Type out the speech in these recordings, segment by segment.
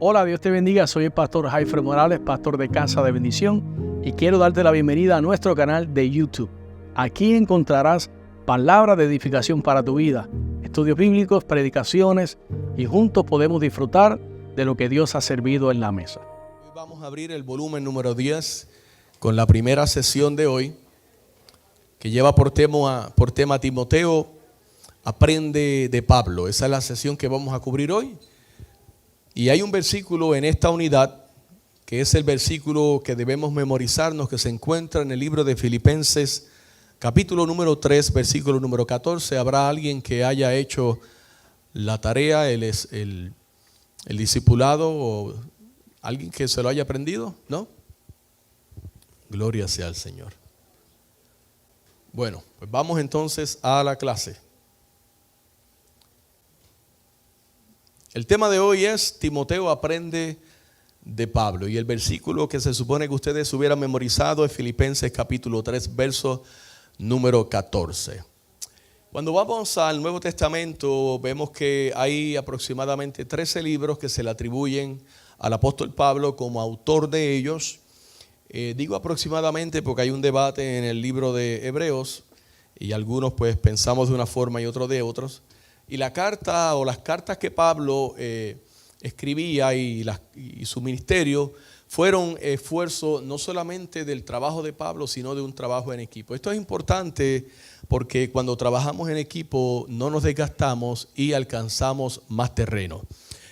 Hola, Dios te bendiga. Soy el pastor Jaifer Morales, pastor de Casa de Bendición, y quiero darte la bienvenida a nuestro canal de YouTube. Aquí encontrarás palabras de edificación para tu vida, estudios bíblicos, predicaciones, y juntos podemos disfrutar de lo que Dios ha servido en la mesa. Hoy vamos a abrir el volumen número 10 con la primera sesión de hoy, que lleva por tema Timoteo aprende de Pablo. Esa es la sesión que vamos a cubrir hoy. Y hay un versículo en esta unidad, que es el versículo que debemos memorizarnos, que se encuentra en el libro de Filipenses, capítulo número 3, versículo número 14. ¿Habrá alguien que haya hecho la tarea, el discipulado, o alguien que se lo haya aprendido? ¿No? Gloria sea al Señor. Bueno, pues vamos entonces a la clase. El tema de hoy es Timoteo aprende de Pablo, y el versículo que se supone que ustedes hubieran memorizado es Filipenses capítulo 3, verso número 14. Cuando vamos al Nuevo Testamento vemos que hay aproximadamente 13 libros que se le atribuyen al apóstol Pablo como autor de ellos. Digo aproximadamente porque hay un debate en el libro de Hebreos y algunos pues pensamos de una forma y otros de otros. Y la carta o las cartas que Pablo escribía y su ministerio fueron esfuerzo no solamente del trabajo de Pablo, sino de un trabajo en equipo. Esto es importante porque cuando trabajamos en equipo no nos desgastamos y alcanzamos más terreno.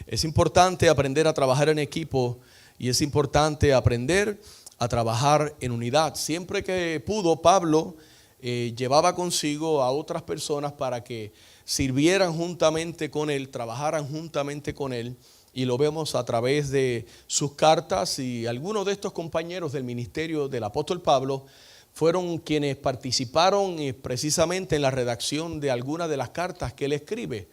Es importante aprender a trabajar en equipo y es importante aprender a trabajar en unidad. Siempre que pudo, Pablo llevaba consigo a otras personas para que sirvieran juntamente con él, trabajaran juntamente con él, y lo vemos a través de sus cartas. Y algunos de estos compañeros del ministerio del apóstol Pablo fueron quienes participaron precisamente en la redacción de algunas de las cartas que él escribe.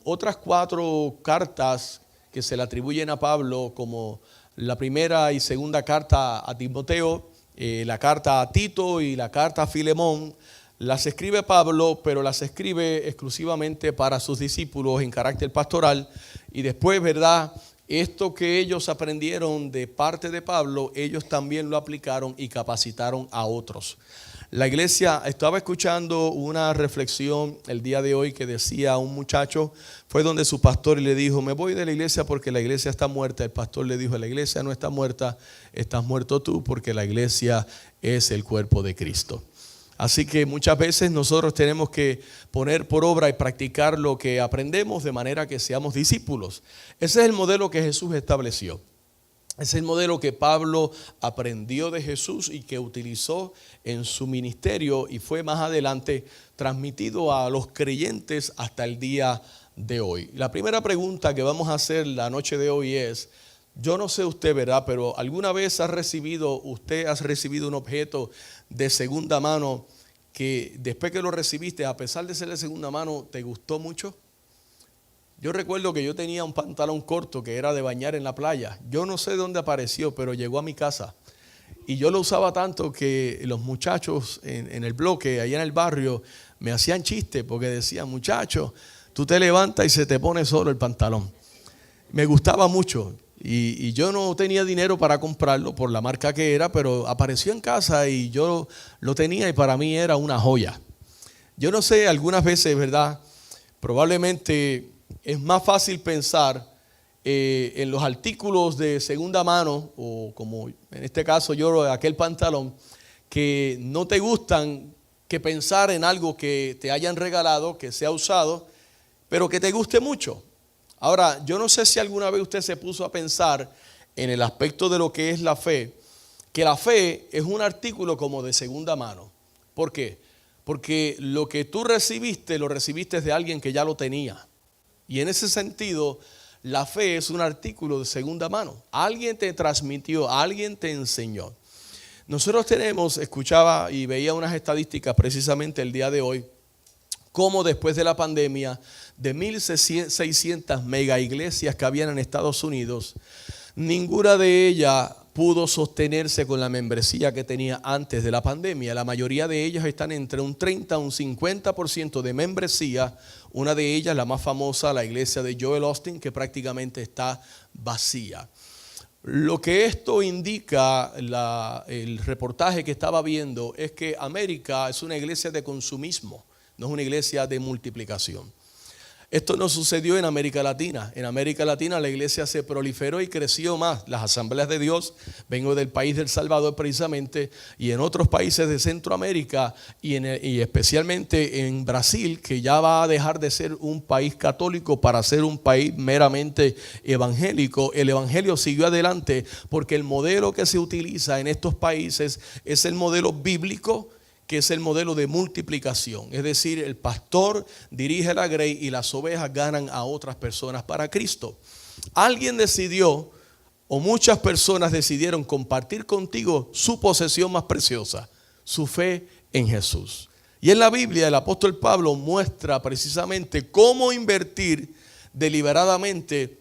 Otras 4 cartas que se le atribuyen a Pablo, como la primera y segunda carta a Timoteo, la carta a Tito y la carta a Filemón, las escribe Pablo, pero las escribe exclusivamente para sus discípulos en carácter pastoral. Y después, ¿verdad?, esto que ellos aprendieron de parte de Pablo, ellos también lo aplicaron y capacitaron a otros. La iglesia, estaba escuchando una reflexión el día de hoy que decía un muchacho, fue donde su pastor y le dijo: me voy de la iglesia porque la iglesia está muerta. El pastor le dijo: la iglesia no está muerta, estás muerto tú, porque la iglesia es el cuerpo de Cristo. Así que muchas veces nosotros tenemos que poner por obra y practicar lo que aprendemos de manera que seamos discípulos. Ese es el modelo que Jesús estableció. Es el modelo que Pablo aprendió de Jesús y que utilizó en su ministerio y fue más adelante transmitido a los creyentes hasta el día de hoy. La primera pregunta que vamos a hacer la noche de hoy es: yo no sé usted, ¿verdad?, pero ¿alguna vez usted ha recibido un objeto de segunda mano que después que lo recibiste, a pesar de ser de segunda mano, te gustó mucho? Yo recuerdo que yo tenía un pantalón corto que era de bañar en la playa. Yo no sé de dónde apareció, pero llegó a mi casa. Y yo lo usaba tanto que los muchachos en el bloque, allá en el barrio, me hacían chistes porque decían: muchacho, tú te levantas y se te pone solo el pantalón. Me gustaba mucho. Y yo no tenía dinero para comprarlo por la marca que era, pero apareció en casa y yo lo tenía y para mí era una joya. Yo no sé, algunas veces, ¿verdad?, probablemente es más fácil pensar en los artículos de segunda mano, o como en este caso yo, aquel pantalón, que no te gustan, que pensar en algo que te hayan regalado, que sea usado, pero que te guste mucho. Ahora, yo no sé si alguna vez usted se puso a pensar en el aspecto de lo que es la fe, que la fe es un artículo como de segunda mano. ¿Por qué? Porque lo que tú recibiste, lo recibiste de alguien que ya lo tenía. Y en ese sentido, la fe es un artículo de segunda mano. Alguien te transmitió, alguien te enseñó. Nosotros escuchaba y veía unas estadísticas precisamente el día de hoy, cómo después de la pandemia, de 1,600 mega iglesias que habían en Estados Unidos, ninguna de ellas pudo sostenerse con la membresía que tenía antes de la pandemia. La mayoría de ellas están entre un 30 a un 50% de membresía. Una de ellas, la más famosa, la iglesia de Joel Osteen, que prácticamente está vacía. Lo que esto indica, el reportaje que estaba viendo, es que América es una iglesia de consumismo, no es una iglesia de multiplicación. Esto no sucedió en América Latina. En América Latina la iglesia se proliferó y creció más. Las asambleas de Dios, vengo del país del Salvador precisamente, y en otros países de Centroamérica y especialmente en Brasil, que ya va a dejar de ser un país católico para ser un país meramente evangélico. El evangelio siguió adelante porque el modelo que se utiliza en estos países es el modelo bíblico, que es el modelo de multiplicación. Es decir, el pastor dirige la grey y las ovejas ganan a otras personas para Cristo. Alguien decidió, o muchas personas decidieron compartir contigo su posesión más preciosa, su fe en Jesús. Y en la Biblia el apóstol Pablo muestra precisamente cómo invertir deliberadamente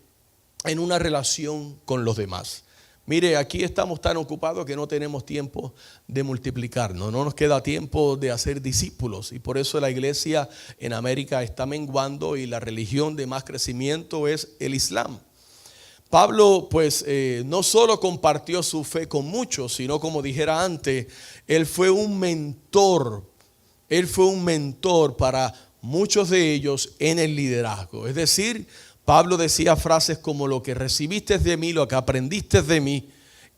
en una relación con los demás. Mire, aquí estamos tan ocupados que no tenemos tiempo de multiplicarnos, no nos queda tiempo de hacer discípulos, y por eso la iglesia en América está menguando y la religión de más crecimiento es el Islam. Pablo pues no solo compartió su fe con muchos, sino, como dijera antes, él fue un mentor para muchos de ellos en el liderazgo. Es decir, Pablo decía frases como: lo que recibiste de mí, lo que aprendiste de mí,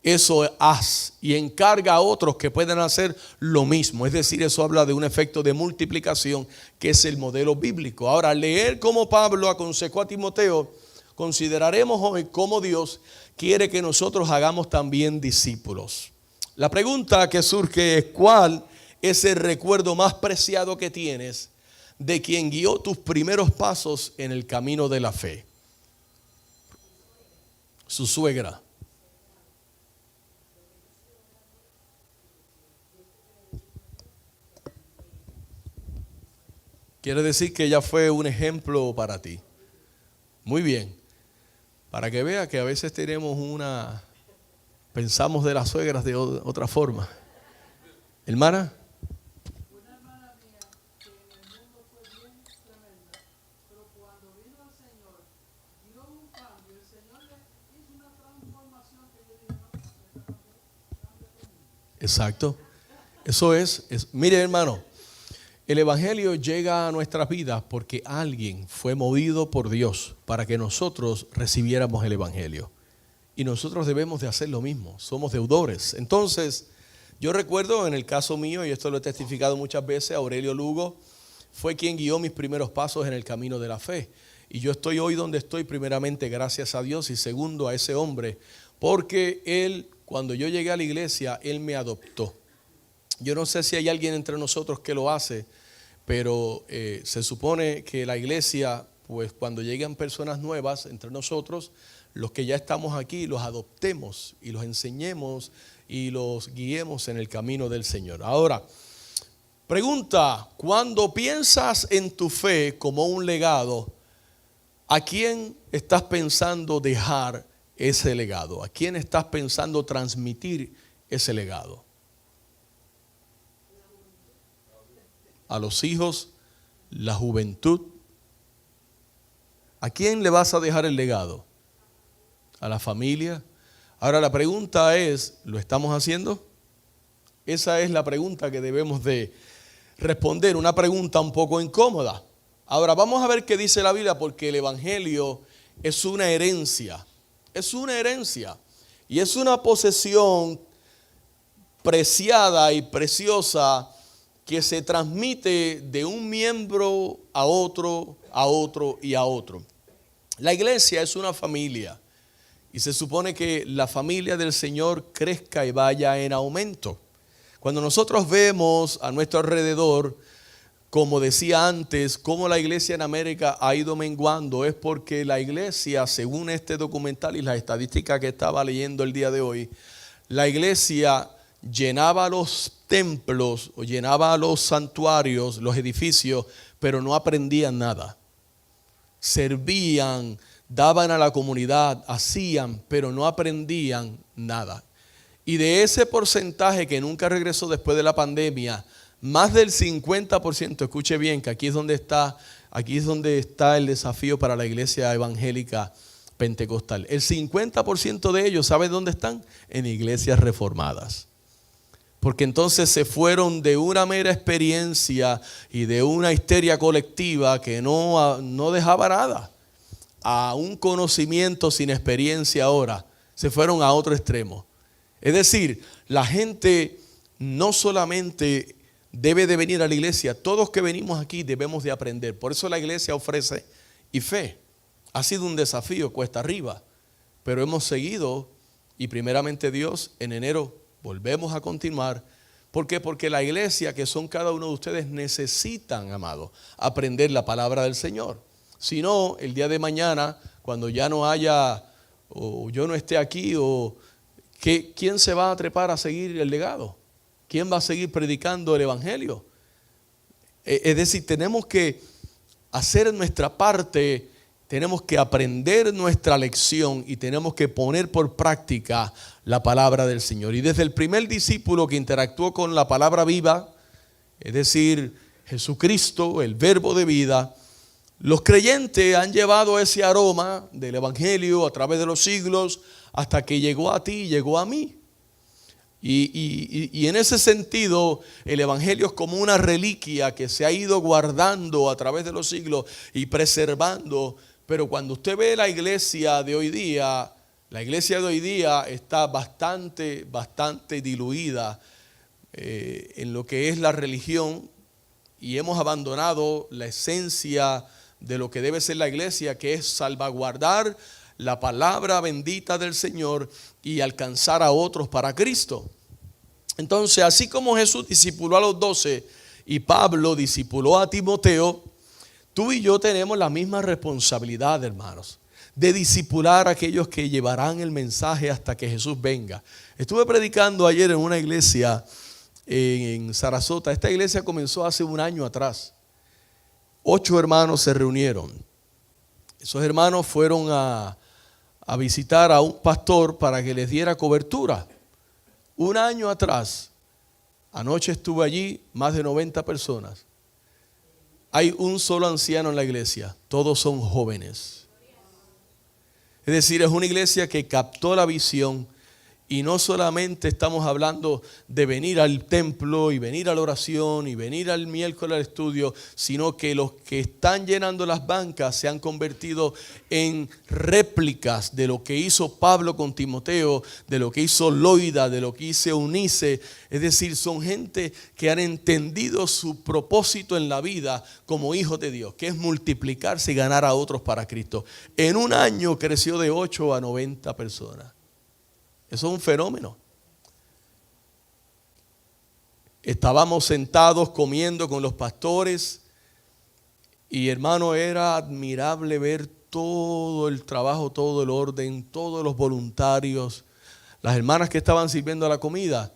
eso haz y encarga a otros que puedan hacer lo mismo. Es decir, eso habla de un efecto de multiplicación que es el modelo bíblico. Ahora, al leer cómo Pablo aconsejó a Timoteo, consideraremos hoy cómo Dios quiere que nosotros hagamos también discípulos. La pregunta que surge es: ¿cuál es el recuerdo más preciado que tienes de quien guió tus primeros pasos en el camino de la fe? Su suegra. Quiere decir que ella fue un ejemplo para ti. Muy bien. Para que vea que a veces pensamos de las suegras de otra forma. Hermana. Exacto. Eso es. Mire, hermano, el evangelio llega a nuestras vidas porque alguien fue movido por Dios para que nosotros recibiéramos el evangelio. Y nosotros debemos de hacer lo mismo. Somos deudores. Entonces, yo recuerdo en el caso mío, y esto lo he testificado muchas veces, Aurelio Lugo fue quien guió mis primeros pasos en el camino de la fe. Y yo estoy hoy donde estoy primeramente gracias a Dios y segundo a ese hombre, porque él, cuando yo llegué a la iglesia, él me adoptó. Yo no sé si hay alguien entre nosotros que lo hace, pero se supone que la iglesia, pues cuando llegan personas nuevas entre nosotros, los que ya estamos aquí, los adoptemos y los enseñemos y los guiemos en el camino del Señor. Ahora, pregunta: cuando piensas en tu fe como un legado, ¿a quién estás pensando dejar ese legado? ¿A quién estás pensando transmitir ese legado? A los hijos, la juventud. ¿A quién le vas a dejar el legado? ¿A la familia? Ahora la pregunta es: ¿lo estamos haciendo? Esa es la pregunta que debemos de responder, una pregunta un poco incómoda. Ahora vamos a ver qué dice la Biblia, porque el evangelio es una herencia. Es una herencia y es una posesión preciada y preciosa que se transmite de un miembro a otro y a otro. La iglesia es una familia y se supone que la familia del Señor crezca y vaya en aumento. Cuando nosotros vemos a nuestro alrededor, como decía antes, cómo la iglesia en América ha ido menguando, es porque la iglesia, según este documental y las estadísticas que estaba leyendo el día de hoy, la iglesia llenaba los templos o llenaba los santuarios, los edificios, pero no aprendían nada. Servían, daban a la comunidad, hacían, pero no aprendían nada. Y de ese porcentaje que nunca regresó después de la pandemia, más del 50%, escuche bien, que aquí es donde está el desafío para la iglesia evangélica pentecostal. El 50% de ellos, ¿sabe dónde están? En iglesias reformadas. Porque entonces se fueron de una mera experiencia y de una histeria colectiva que no dejaba nada, a un conocimiento sin experiencia ahora. Se fueron a otro extremo. Es decir, la gente no solamente debe de venir a la iglesia, todos que venimos aquí debemos de aprender. Por eso la iglesia ofrece fe. Ha sido un desafío cuesta arriba, pero hemos seguido y primeramente Dios, en enero volvemos a continuar. ¿Por qué? Porque la iglesia, que son cada uno de ustedes, necesitan, amados, aprender la palabra del Señor. Si no, el día de mañana, cuando ya no haya, o yo no esté aquí, ¿quién se va a trepar a seguir el legado? ¿Quién va a seguir predicando el evangelio? Es decir, tenemos que hacer nuestra parte, tenemos que aprender nuestra lección y tenemos que poner por práctica la palabra del Señor. Y desde el primer discípulo que interactuó con la palabra viva, es decir, Jesucristo, el verbo de vida, los creyentes han llevado ese aroma del evangelio a través de los siglos hasta que llegó a ti y llegó a mí. Y en ese sentido, el evangelio es como una reliquia que se ha ido guardando a través de los siglos y preservando. Pero cuando usted ve la iglesia de hoy día está bastante diluida en lo que es la religión, y hemos abandonado la esencia de lo que debe ser la iglesia, que es salvaguardar la palabra bendita del Señor y alcanzar a otros para Cristo. Entonces, así como Jesús discipuló a los 12 y Pablo discipuló a Timoteo, tú y yo tenemos la misma responsabilidad, hermanos, de discipular a aquellos que llevarán el mensaje hasta que Jesús venga. Estuve predicando ayer en una iglesia en Sarasota. Esta iglesia comenzó hace un año atrás. 8 hermanos se reunieron. Esos hermanos fueron a visitar a un pastor para que les diera cobertura. Un año atrás, anoche estuve allí, más de 90 personas. Hay un solo anciano en la iglesia, todos son jóvenes. Es decir, es una iglesia que captó la visión. Y no solamente estamos hablando de venir al templo y venir a la oración y venir al miércoles al estudio, sino que los que están llenando las bancas se han convertido en réplicas de lo que hizo Pablo con Timoteo, de lo que hizo Loida, de lo que hizo Eunice. Es decir, son gente que han entendido su propósito en la vida como hijos de Dios, que es multiplicarse y ganar a otros para Cristo. En un año creció de 8 a 90 personas. Eso es un fenómeno. Estábamos sentados comiendo con los pastores y, hermano, era admirable ver todo el trabajo, todo el orden, todos los voluntarios, las hermanas que estaban sirviendo la comida.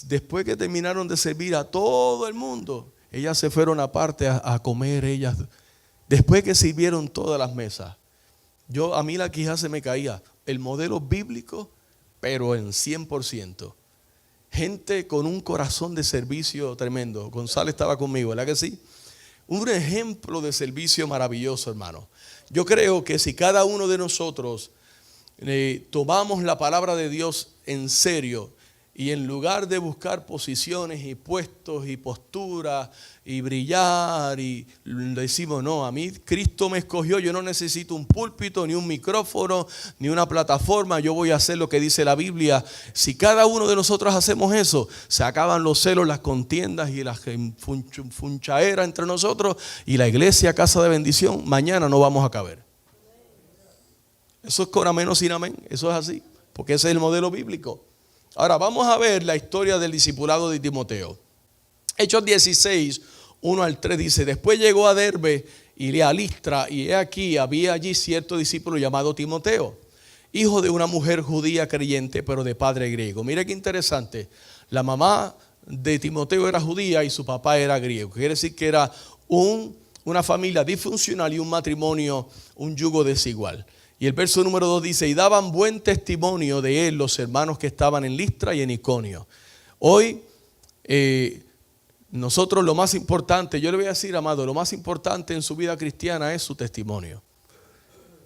Después que terminaron de servir a todo el mundo, ellas se fueron aparte a comer ellas. Después que sirvieron todas las mesas, a mí la quijada se me caía. El modelo bíblico, pero en 100%. Gente con un corazón de servicio tremendo. Gonzalo estaba conmigo, ¿verdad que sí? Un ejemplo de servicio maravilloso, hermano. Yo creo que si cada uno de nosotros tomamos la palabra de Dios en serio, y en lugar de buscar posiciones y puestos y posturas y brillar, y decimos, no, a mí Cristo me escogió, yo no necesito un púlpito, ni un micrófono, ni una plataforma, yo voy a hacer lo que dice la Biblia. Si cada uno de nosotros hacemos eso, se acaban los celos, las contiendas y las funchaeras entre nosotros, y la iglesia, casa de bendición, mañana no vamos a caber. Eso es con amén o sin amén, eso es así, porque ese es el modelo bíblico. Ahora vamos a ver la historia del discipulado de Timoteo. Hechos 16, 1 al 3 dice: después llegó a Derbe y a Listra, y he aquí había allí cierto discípulo llamado Timoteo, hijo de una mujer judía creyente, pero de padre griego. Mira qué interesante. La mamá de Timoteo era judía y su papá era griego. Quiere decir que era una familia disfuncional y un matrimonio, un yugo desigual. Y el verso número 2 dice, y daban buen testimonio de él los hermanos que estaban en Listra y en Iconio. Hoy nosotros lo más importante, yo le voy a decir, amado, lo más importante en su vida cristiana es su testimonio.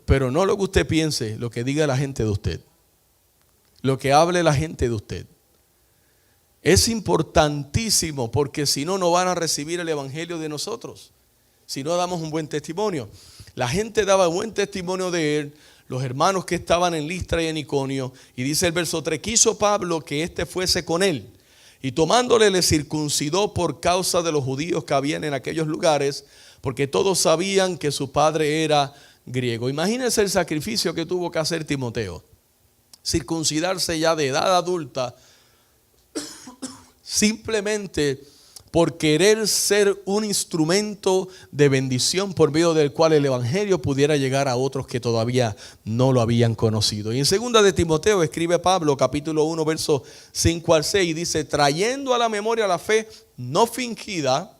Pero no lo que usted piense, lo que diga la gente de usted. Lo que hable la gente de usted. Es importantísimo porque si no, no van a recibir el evangelio de nosotros. Si no damos un buen testimonio. La gente daba buen testimonio de él, los hermanos que estaban en Listra y en Iconio. Y dice el verso 3, quiso Pablo que éste fuese con él. Y tomándole le circuncidó por causa de los judíos que habían en aquellos lugares, porque todos sabían que su padre era griego. Imagínense el sacrificio que tuvo que hacer Timoteo. Circuncidarse ya de edad adulta, simplemente por querer ser un instrumento de bendición por medio del cual el evangelio pudiera llegar a otros que todavía no lo habían conocido. Y en 2 de Timoteo escribe Pablo, capítulo 1, versos 5 al 6, dice, trayendo a la memoria la fe no fingida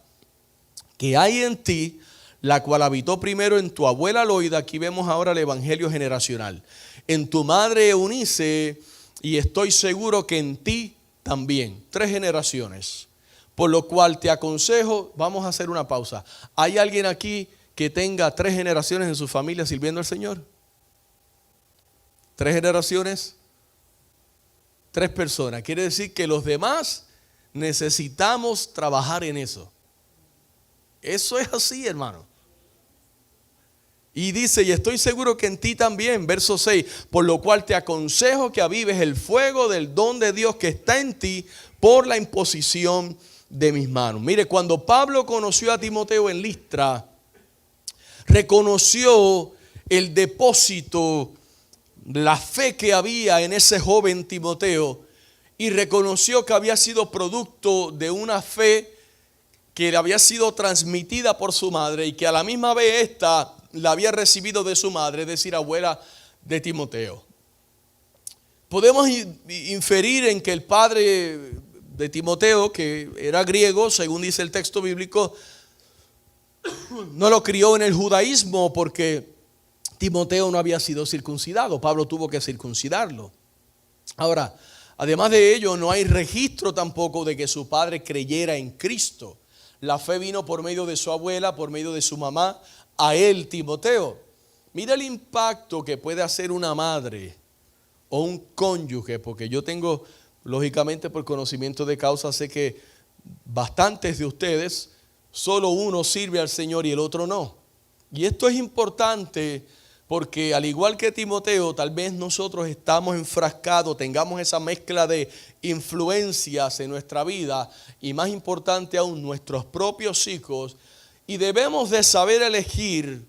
que hay en ti, la cual habitó primero en tu abuela Loida. Aquí vemos ahora el evangelio generacional. En tu madre Eunice, y estoy seguro que en ti también. 3 generaciones. Por lo cual te aconsejo, vamos a hacer una pausa. ¿Hay alguien aquí que tenga 3 generaciones en su familia sirviendo al Señor? 3 generaciones, 3 personas. Quiere decir que los demás necesitamos trabajar en eso. Eso es así, hermano. Y dice, y estoy seguro que en ti también, verso 6, por lo cual te aconsejo que avives el fuego del don de Dios que está en ti por la imposición de mis manos. Mire, cuando Pablo conoció a Timoteo en Listra, reconoció el depósito, la fe que había en ese joven Timoteo y reconoció que había sido producto de una fe que le había sido transmitida por su madre y que a la misma vez esta la había recibido de su madre, es decir, abuela de Timoteo. Podemos inferir en que el padre de Timoteo, que era griego, según dice el texto bíblico, no lo crió en el judaísmo porque Timoteo no había sido circuncidado. Pablo tuvo que circuncidarlo. Ahora, además de ello, no hay registro tampoco de que su padre creyera en Cristo. La fe vino por medio de su abuela, por medio de su mamá, a él, Timoteo. Mira el impacto que puede hacer una madre o un cónyuge, porque yo tengo, lógicamente por conocimiento de causa, sé que bastantes de ustedes, solo uno sirve al Señor y el otro no. Y esto es importante porque al igual que Timoteo, tal vez nosotros estamos enfrascados, tengamos esa mezcla de influencias en nuestra vida y más importante aún nuestros propios hijos, y debemos de saber elegir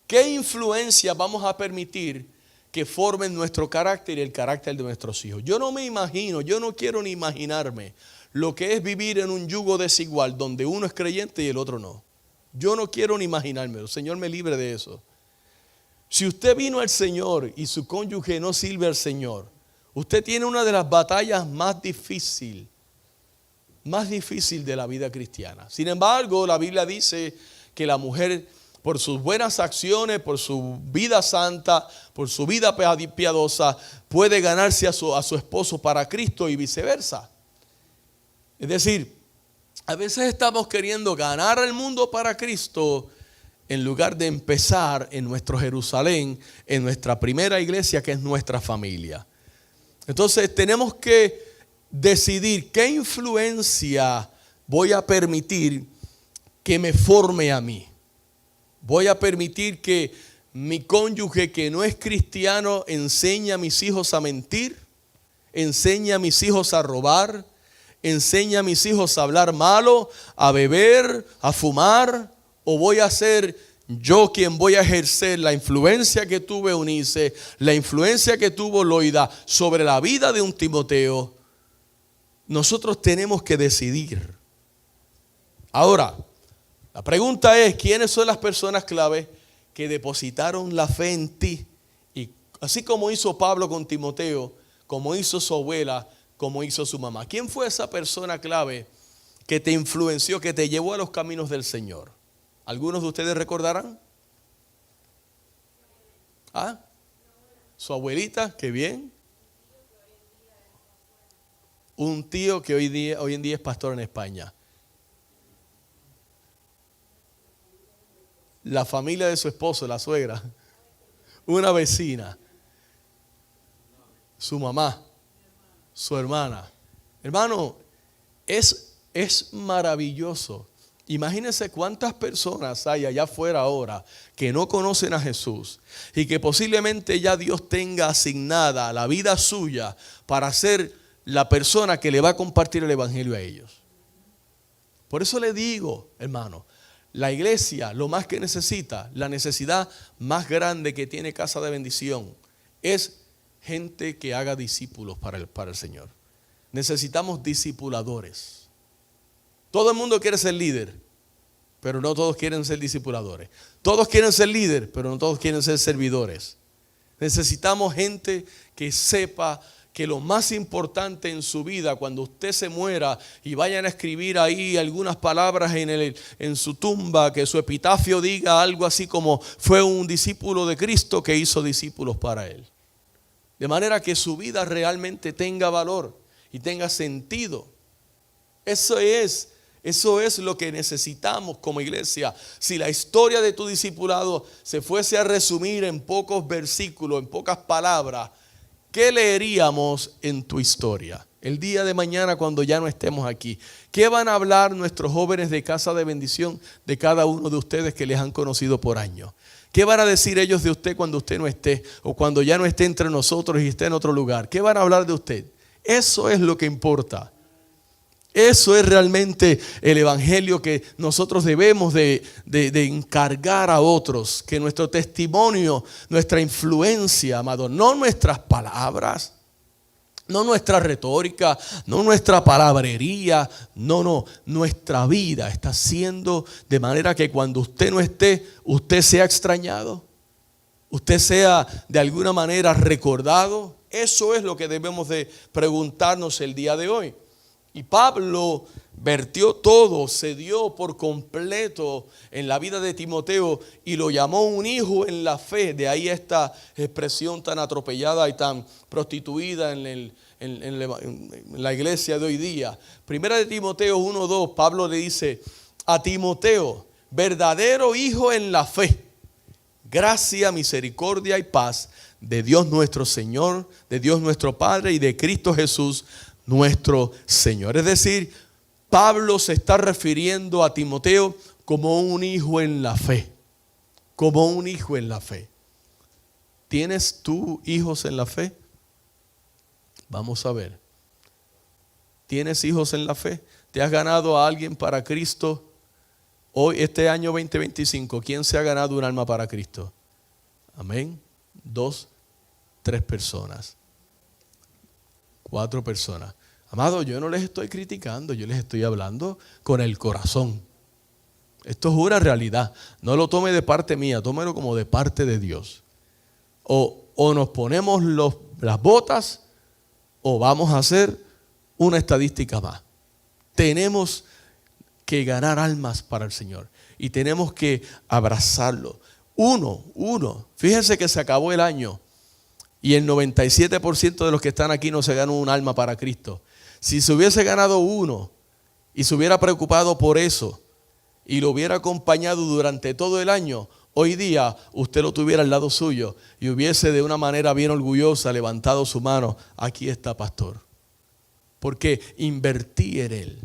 qué influencia vamos a permitir que formen nuestro carácter y el carácter de nuestros hijos. Yo no me imagino, yo no quiero ni imaginarme lo que es vivir en un yugo desigual donde uno es creyente y el otro no. Yo no quiero ni imaginármelo, el Señor me libre de eso. Si usted vino al Señor y su cónyuge no sirve al Señor, usted tiene una de las batallas más difíciles de la vida cristiana. Sin embargo, la Biblia dice que la mujer, por sus buenas acciones, por su vida santa, por su vida piadosa, puede ganarse a su esposo para Cristo y viceversa. Es decir, a veces estamos queriendo ganar al mundo para Cristo en lugar de empezar en nuestro Jerusalén, en nuestra primera iglesia que es nuestra familia. Entonces tenemos que decidir qué influencia voy a permitir que me forme a mí. Voy a permitir que mi cónyuge que no es cristiano enseñe a mis hijos a mentir, enseñe a mis hijos a robar, enseñe a mis hijos a hablar malo, a beber, a fumar, o voy a ser yo quien voy a ejercer la influencia que tuvo Eunice, la influencia que tuvo Loida sobre la vida de un Timoteo. Nosotros tenemos que decidir. Ahora, la pregunta es, ¿quiénes son las personas clave que depositaron la fe en ti? Y así como hizo Pablo con Timoteo, como hizo su abuela, como hizo su mamá. ¿Quién fue esa persona clave que te influenció, que te llevó a los caminos del Señor? ¿Algunos de ustedes recordarán? ¿Ah? Su abuelita, qué bien. Un tío que hoy en día es pastor en España. La familia de su esposo, la suegra. Una vecina. Su mamá. Su hermana. Hermano, es maravilloso. Imagínense cuántas personas hay allá afuera ahora que no conocen a Jesús y que posiblemente ya Dios tenga asignada la vida suya para ser la persona que le va a compartir el evangelio a ellos. Por eso le digo, hermano, la iglesia lo más que necesita, la necesidad más grande que tiene Casa de Bendición es gente que haga discípulos para el Señor. Necesitamos discipuladores. Todo el mundo quiere ser líder, pero no todos quieren ser discipuladores. Todos quieren ser líder, pero no todos quieren ser servidores. Necesitamos gente que sepa que lo más importante en su vida, cuando usted se muera y vayan a escribir ahí algunas palabras en su tumba, que su epitafio diga algo así como: fue un discípulo de Cristo que hizo discípulos para él. De manera que su vida realmente tenga valor y tenga sentido. Eso es lo que necesitamos como iglesia. Si la historia de tu discipulado se fuese a resumir en pocos versículos, en pocas palabras, ¿qué leeríamos en tu historia? El día de mañana, cuando ya no estemos aquí, ¿qué van a hablar nuestros jóvenes de Casa de Bendición de cada uno de ustedes que les han conocido por años? ¿Qué van a decir ellos de usted cuando usted no esté, o cuando ya no esté entre nosotros y esté en otro lugar? ¿Qué van a hablar de usted? Eso es lo que importa. Eso es realmente el evangelio que nosotros debemos de encargar a otros. Que nuestro testimonio, nuestra influencia, amado, no nuestras palabras, no nuestra retórica, no nuestra palabrería, no, nuestra vida está siendo de manera que cuando usted no esté, usted sea extrañado, usted sea de alguna manera recordado. Eso es lo que debemos de preguntarnos el día de hoy. Y Pablo vertió todo, se dio por completo en la vida de Timoteo y lo llamó un hijo en la fe. De ahí esta expresión tan atropellada y tan prostituida en la iglesia de hoy día. Primera de Timoteo 1:2, Pablo le dice a Timoteo: verdadero hijo en la fe, gracia, misericordia y paz de Dios nuestro Señor, de Dios nuestro Padre y de Cristo Jesús nuestro Señor. Es decir, Pablo se está refiriendo a Timoteo como un hijo en la fe. Como un hijo en la fe. ¿Tienes tú hijos en la fe? Vamos a ver. ¿Tienes hijos en la fe? ¿Te has ganado a alguien para Cristo? Hoy, este año 2025, ¿quién se ha ganado un alma para Cristo? Amén. 2, 3 personas. 4 personas. Amado, yo no les estoy criticando, yo les estoy hablando con el corazón. Esto es una realidad. No lo tome de parte mía, tómelo como de parte de Dios. O nos ponemos las botas o vamos a hacer una estadística más. Tenemos que ganar almas para el Señor y tenemos que abrazarlo. Uno. Fíjense que se acabó el año y el 97% de los que están aquí no se ganó un alma para Cristo. Si se hubiese ganado uno y se hubiera preocupado por eso y lo hubiera acompañado durante todo el año, hoy día usted lo tuviera al lado suyo y hubiese de una manera bien orgullosa levantado su mano: aquí está, pastor, porque invertí en él.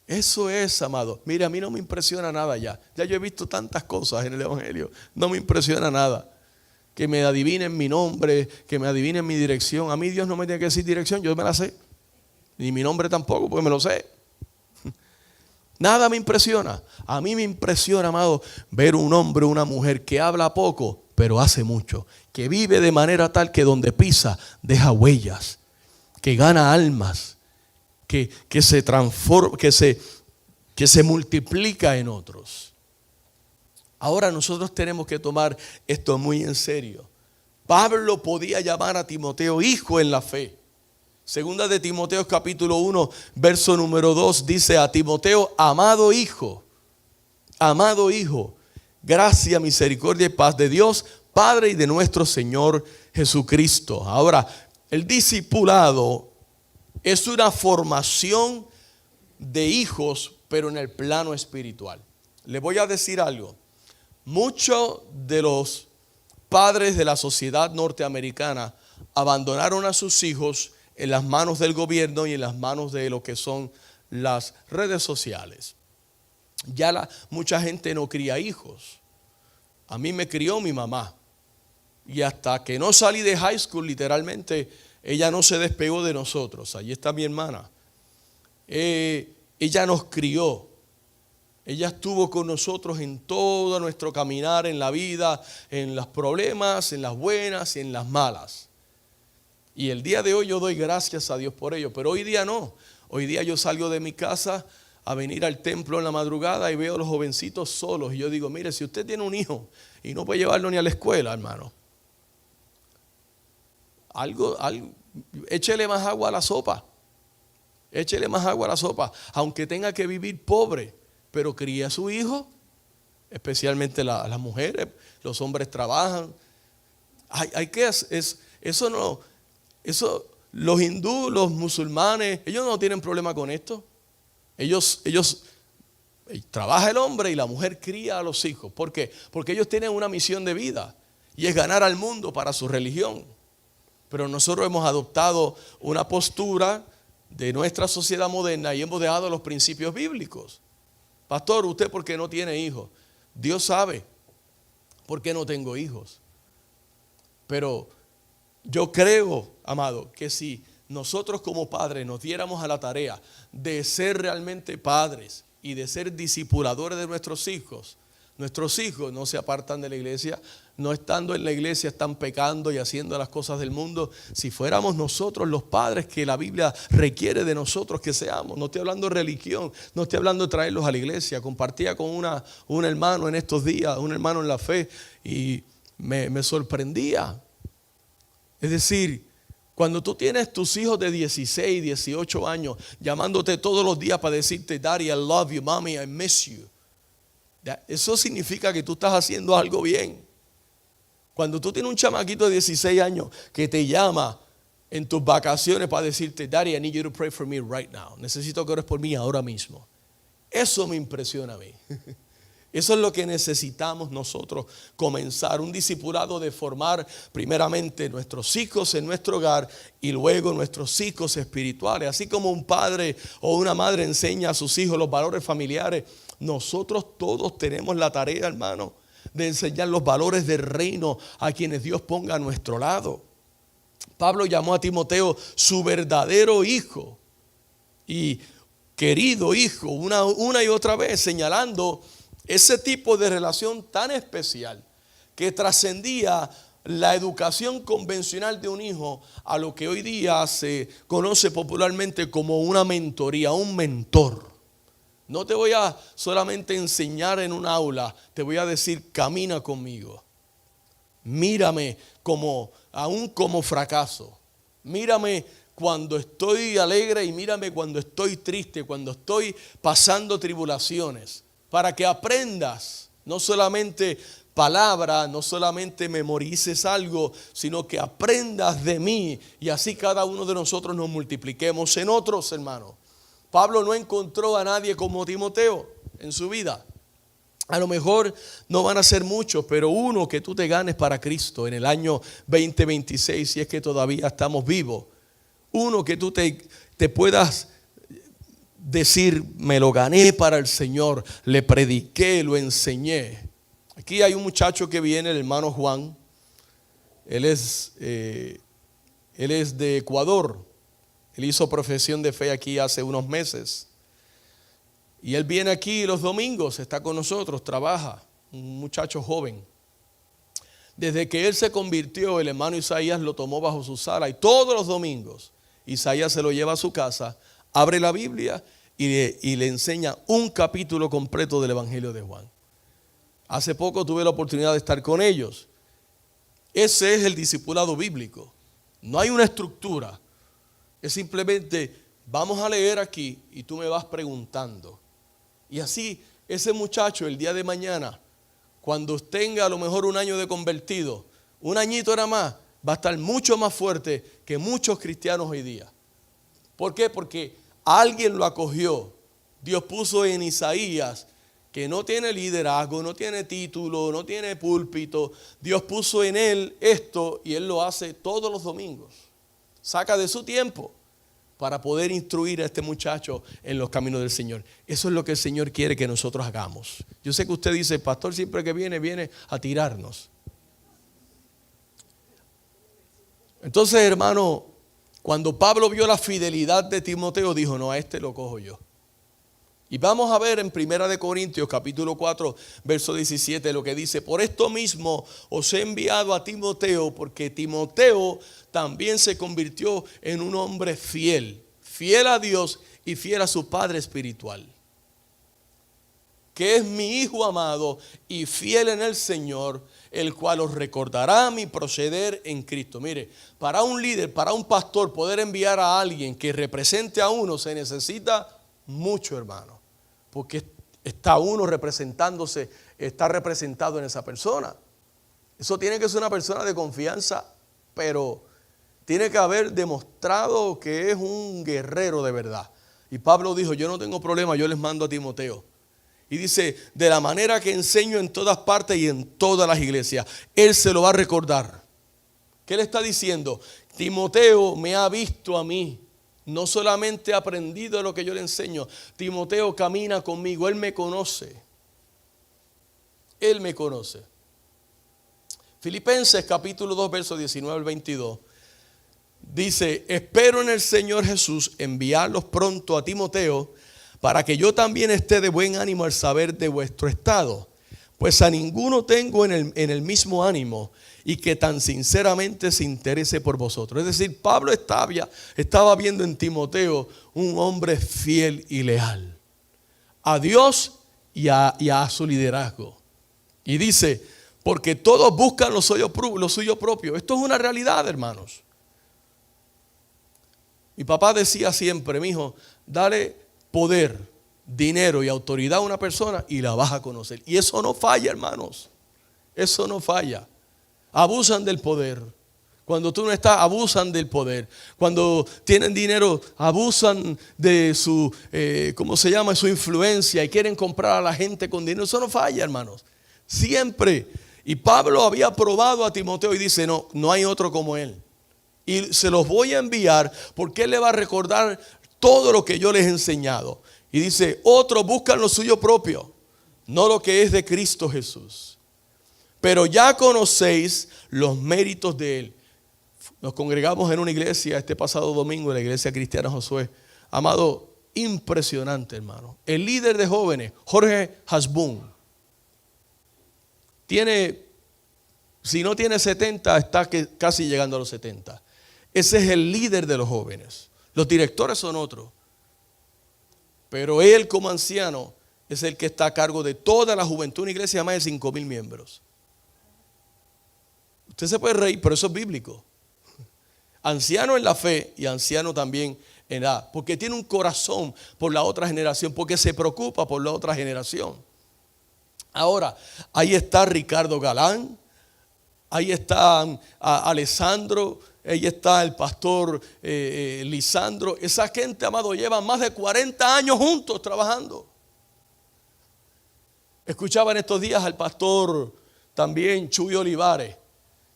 Eso es, amado. Mire, a mí no me impresiona nada ya. Ya yo he visto tantas cosas en el evangelio. No me impresiona nada. Que me adivinen mi nombre, que me adivinen mi dirección. A mí Dios no me tiene que decir dirección, yo me la sé. Ni mi nombre tampoco, porque me lo sé. Nada me impresiona. A mí me impresiona, amado, ver un hombre o una mujer que habla poco, pero hace mucho. Que vive de manera tal que donde pisa deja huellas. Que gana almas. Que se transforma, que se multiplica en otros. Ahora nosotros tenemos que tomar esto muy en serio. Pablo podía llamar a Timoteo hijo en la fe. Segunda de Timoteo capítulo 1, verso número 2 dice a Timoteo: amado hijo, gracia, misericordia y paz de Dios Padre y de nuestro Señor Jesucristo. Ahora, el discipulado es una formación de hijos, pero en el plano espiritual. Le voy a decir algo. Muchos de los padres de la sociedad norteamericana abandonaron a sus hijos en las manos del gobierno y en las manos de lo que son las redes sociales. Ya mucha gente no cría hijos. A mí me crió mi mamá. Y hasta que no salí de high school, literalmente, ella no se despegó de nosotros. Allí está mi hermana. Ella nos crió. Ella estuvo con nosotros en todo nuestro caminar en la vida, en los problemas, en las buenas y en las malas. Y el día de hoy yo doy gracias a Dios por ello, pero hoy día no. Hoy día yo salgo de mi casa a venir al templo en la madrugada y veo a los jovencitos solos. Y yo digo, mire, si usted tiene un hijo y no puede llevarlo ni a la escuela, hermano, échele más agua a la sopa. Échele más agua a la sopa, aunque tenga que vivir pobre. Pero cría a su hijo, especialmente las mujeres, los hombres trabajan. Los hindúes, los musulmanes, ellos no tienen problema con esto. Ellos trabaja el hombre y la mujer cría a los hijos. ¿Por qué? Porque ellos tienen una misión de vida y es ganar al mundo para su religión. Pero nosotros hemos adoptado una postura de nuestra sociedad moderna y hemos dejado los principios bíblicos. Pastor, ¿usted por qué no tiene hijos? Dios sabe por qué no tengo hijos. Pero yo creo, amado, que si nosotros como padres nos diéramos a la tarea de ser realmente padres y de ser discipuladores de nuestros hijos no se apartan de la iglesia, no estando en la iglesia están pecando y haciendo las cosas del mundo. Si fuéramos nosotros los padres que la Biblia requiere de nosotros que seamos, no estoy hablando de religión, no estoy hablando de traerlos a la iglesia. Compartía con un hermano en estos días, un hermano en la fe, y me sorprendía. Es decir, cuando tú tienes tus hijos de 16, 18 años llamándote todos los días para decirte, Daddy, I love you, Mommy, I miss you. Eso significa que tú estás haciendo algo bien. Cuando tú tienes un chamaquito de 16 años que te llama en tus vacaciones para decirte, Daddy, I need you to pray for me right now. Necesito que ores por mí ahora mismo. Eso me impresiona a mí. Eso es lo que necesitamos nosotros comenzar. Un discipulado de formar primeramente nuestros hijos en nuestro hogar y luego nuestros hijos espirituales. Así como un padre o una madre enseña a sus hijos los valores familiares, nosotros todos tenemos la tarea, hermano, de enseñar los valores del reino a quienes Dios ponga a nuestro lado. Pablo llamó a Timoteo su verdadero hijo y querido hijo una y otra vez, señalando ese tipo de relación tan especial que trascendía la educación convencional de un hijo a lo que hoy día se conoce popularmente como una mentoría, un mentor. No te voy a solamente enseñar en un aula, te voy a decir, camina conmigo. Mírame aún como fracaso. Mírame cuando estoy alegre y mírame cuando estoy triste, cuando estoy pasando tribulaciones. Para que aprendas, no solamente palabra, no solamente memorices algo, sino que aprendas de mí y así cada uno de nosotros nos multipliquemos en otros, hermanos. Pablo no encontró a nadie como Timoteo en su vida. A lo mejor no van a ser muchos, pero uno que tú te ganes para Cristo en el año 2026, si es que todavía estamos vivos. Uno que tú te puedas decir, me lo gané para el Señor, le prediqué, lo enseñé. Aquí hay un muchacho que viene, el hermano Juan. Él es de Ecuador. Él hizo profesión de fe aquí hace unos meses. Y él viene aquí los domingos, está con nosotros, trabaja. Un muchacho joven. Desde que él se convirtió, el hermano Isaías lo tomó bajo su sala. Y todos los domingos, Isaías se lo lleva a su casa, abre la Biblia y le enseña un capítulo completo del Evangelio de Juan. Hace poco tuve la oportunidad de estar con ellos. Ese es el discipulado bíblico. No hay una estructura. Es simplemente, vamos a leer aquí y tú me vas preguntando. Y así, ese muchacho el día de mañana, cuando tenga a lo mejor un año de convertido, un añito nada más, va a estar mucho más fuerte que muchos cristianos hoy día. ¿Por qué? Porque alguien lo acogió. Dios puso en Isaías, que no tiene liderazgo, no tiene título, no tiene púlpito. Dios puso en él esto y él lo hace todos los domingos. Saca de su tiempo para poder instruir a este muchacho en los caminos del Señor. Eso es lo que el Señor quiere que nosotros hagamos. Yo sé que usted dice, pastor, siempre que viene a tirarnos. Entonces, hermano, cuando Pablo vio la fidelidad de Timoteo, dijo, no, a este lo cojo yo. Y vamos a ver en 1 Corintios capítulo 4, verso 17, lo que dice, por esto mismo os he enviado a Timoteo, porque Timoteo también se convirtió en un hombre fiel, fiel a Dios y fiel a su padre espiritual, que es mi hijo amado y fiel en el Señor, el cual os recordará mi proceder en Cristo. Mire, para un líder, para un pastor, poder enviar a alguien que represente a uno, se necesita mucho, hermano, porque está uno representándose, está representado en esa persona. Eso tiene que ser una persona de confianza, pero tiene que haber demostrado que es un guerrero de verdad. Y Pablo dijo, yo no tengo problema, yo les mando a Timoteo. Y dice, de la manera que enseño en todas partes y en todas las iglesias, él se lo va a recordar. ¿Qué le está diciendo? Timoteo me ha visto a mí. No solamente ha aprendido lo que yo le enseño. Timoteo camina conmigo, él me conoce. Él me conoce. Filipenses capítulo 2, versos 19 al 22. Dice, espero en el Señor Jesús enviarlos pronto a Timoteo, para que yo también esté de buen ánimo al saber de vuestro estado. Pues a ninguno tengo en el mismo ánimo y que tan sinceramente se interese por vosotros. Es decir, Pablo estaba viendo en Timoteo un hombre fiel y leal a Dios y a su liderazgo. Y dice, porque todos buscan lo suyo propio. Esto es una realidad, hermanos. Mi papá decía siempre, mi hijo, dale poder, dinero y autoridad a una persona y la vas a conocer. Y eso no falla, hermanos. Eso no falla. Abusan del poder. Cuando tú no estás, abusan del poder. Cuando tienen dinero, abusan de su, su influencia y quieren comprar a la gente con dinero. Eso no falla, hermanos. Siempre. Y Pablo había probado a Timoteo y dice, no hay otro como él. Y se los voy a enviar porque él le va a recordar todo lo que yo les he enseñado. Y dice, otros buscan lo suyo propio, no lo que es de Cristo Jesús. Pero ya conocéis los méritos de él. Nos congregamos en una iglesia este pasado domingo, en la iglesia cristiana Josué. Amado, impresionante, hermano. El líder de jóvenes, Jorge Hasbun, si no tiene 70, está casi llegando a los 70. Ese es el líder de los jóvenes. Los directores son otros. Pero él como anciano es el que está a cargo de toda la juventud. Una iglesia de más de 5,000 miembros. Usted se puede reír, pero eso es bíblico. Anciano en la fe y anciano también en edad. Porque tiene un corazón por la otra generación. Porque se preocupa por la otra generación. Ahora, ahí está Ricardo Galán. Ahí está Alessandro. Ahí está el pastor Lisandro. Esa gente, amado, lleva más de 40 años juntos trabajando. Escuchaba en estos días al pastor también Chuy Olivares.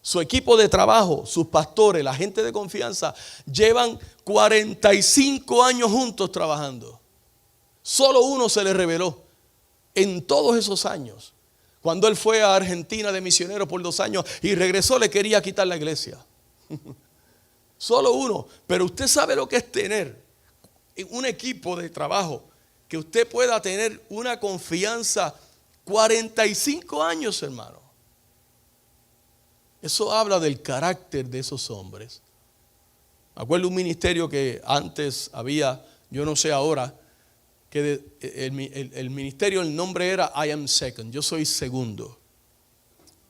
Su equipo de trabajo, sus pastores, la gente de confianza, llevan 45 años juntos trabajando. Solo uno se le reveló en todos esos años. Cuando él fue a Argentina de misionero por 2 años y regresó, le quería quitar la iglesia. Solo uno. Pero usted sabe lo que es tener un equipo de trabajo, que usted pueda tener una confianza 45 años, hermano. Eso habla del carácter de esos hombres. Me acuerdo un ministerio que antes había, yo no sé ahora, que el ministerio, el nombre era I am second, yo soy segundo.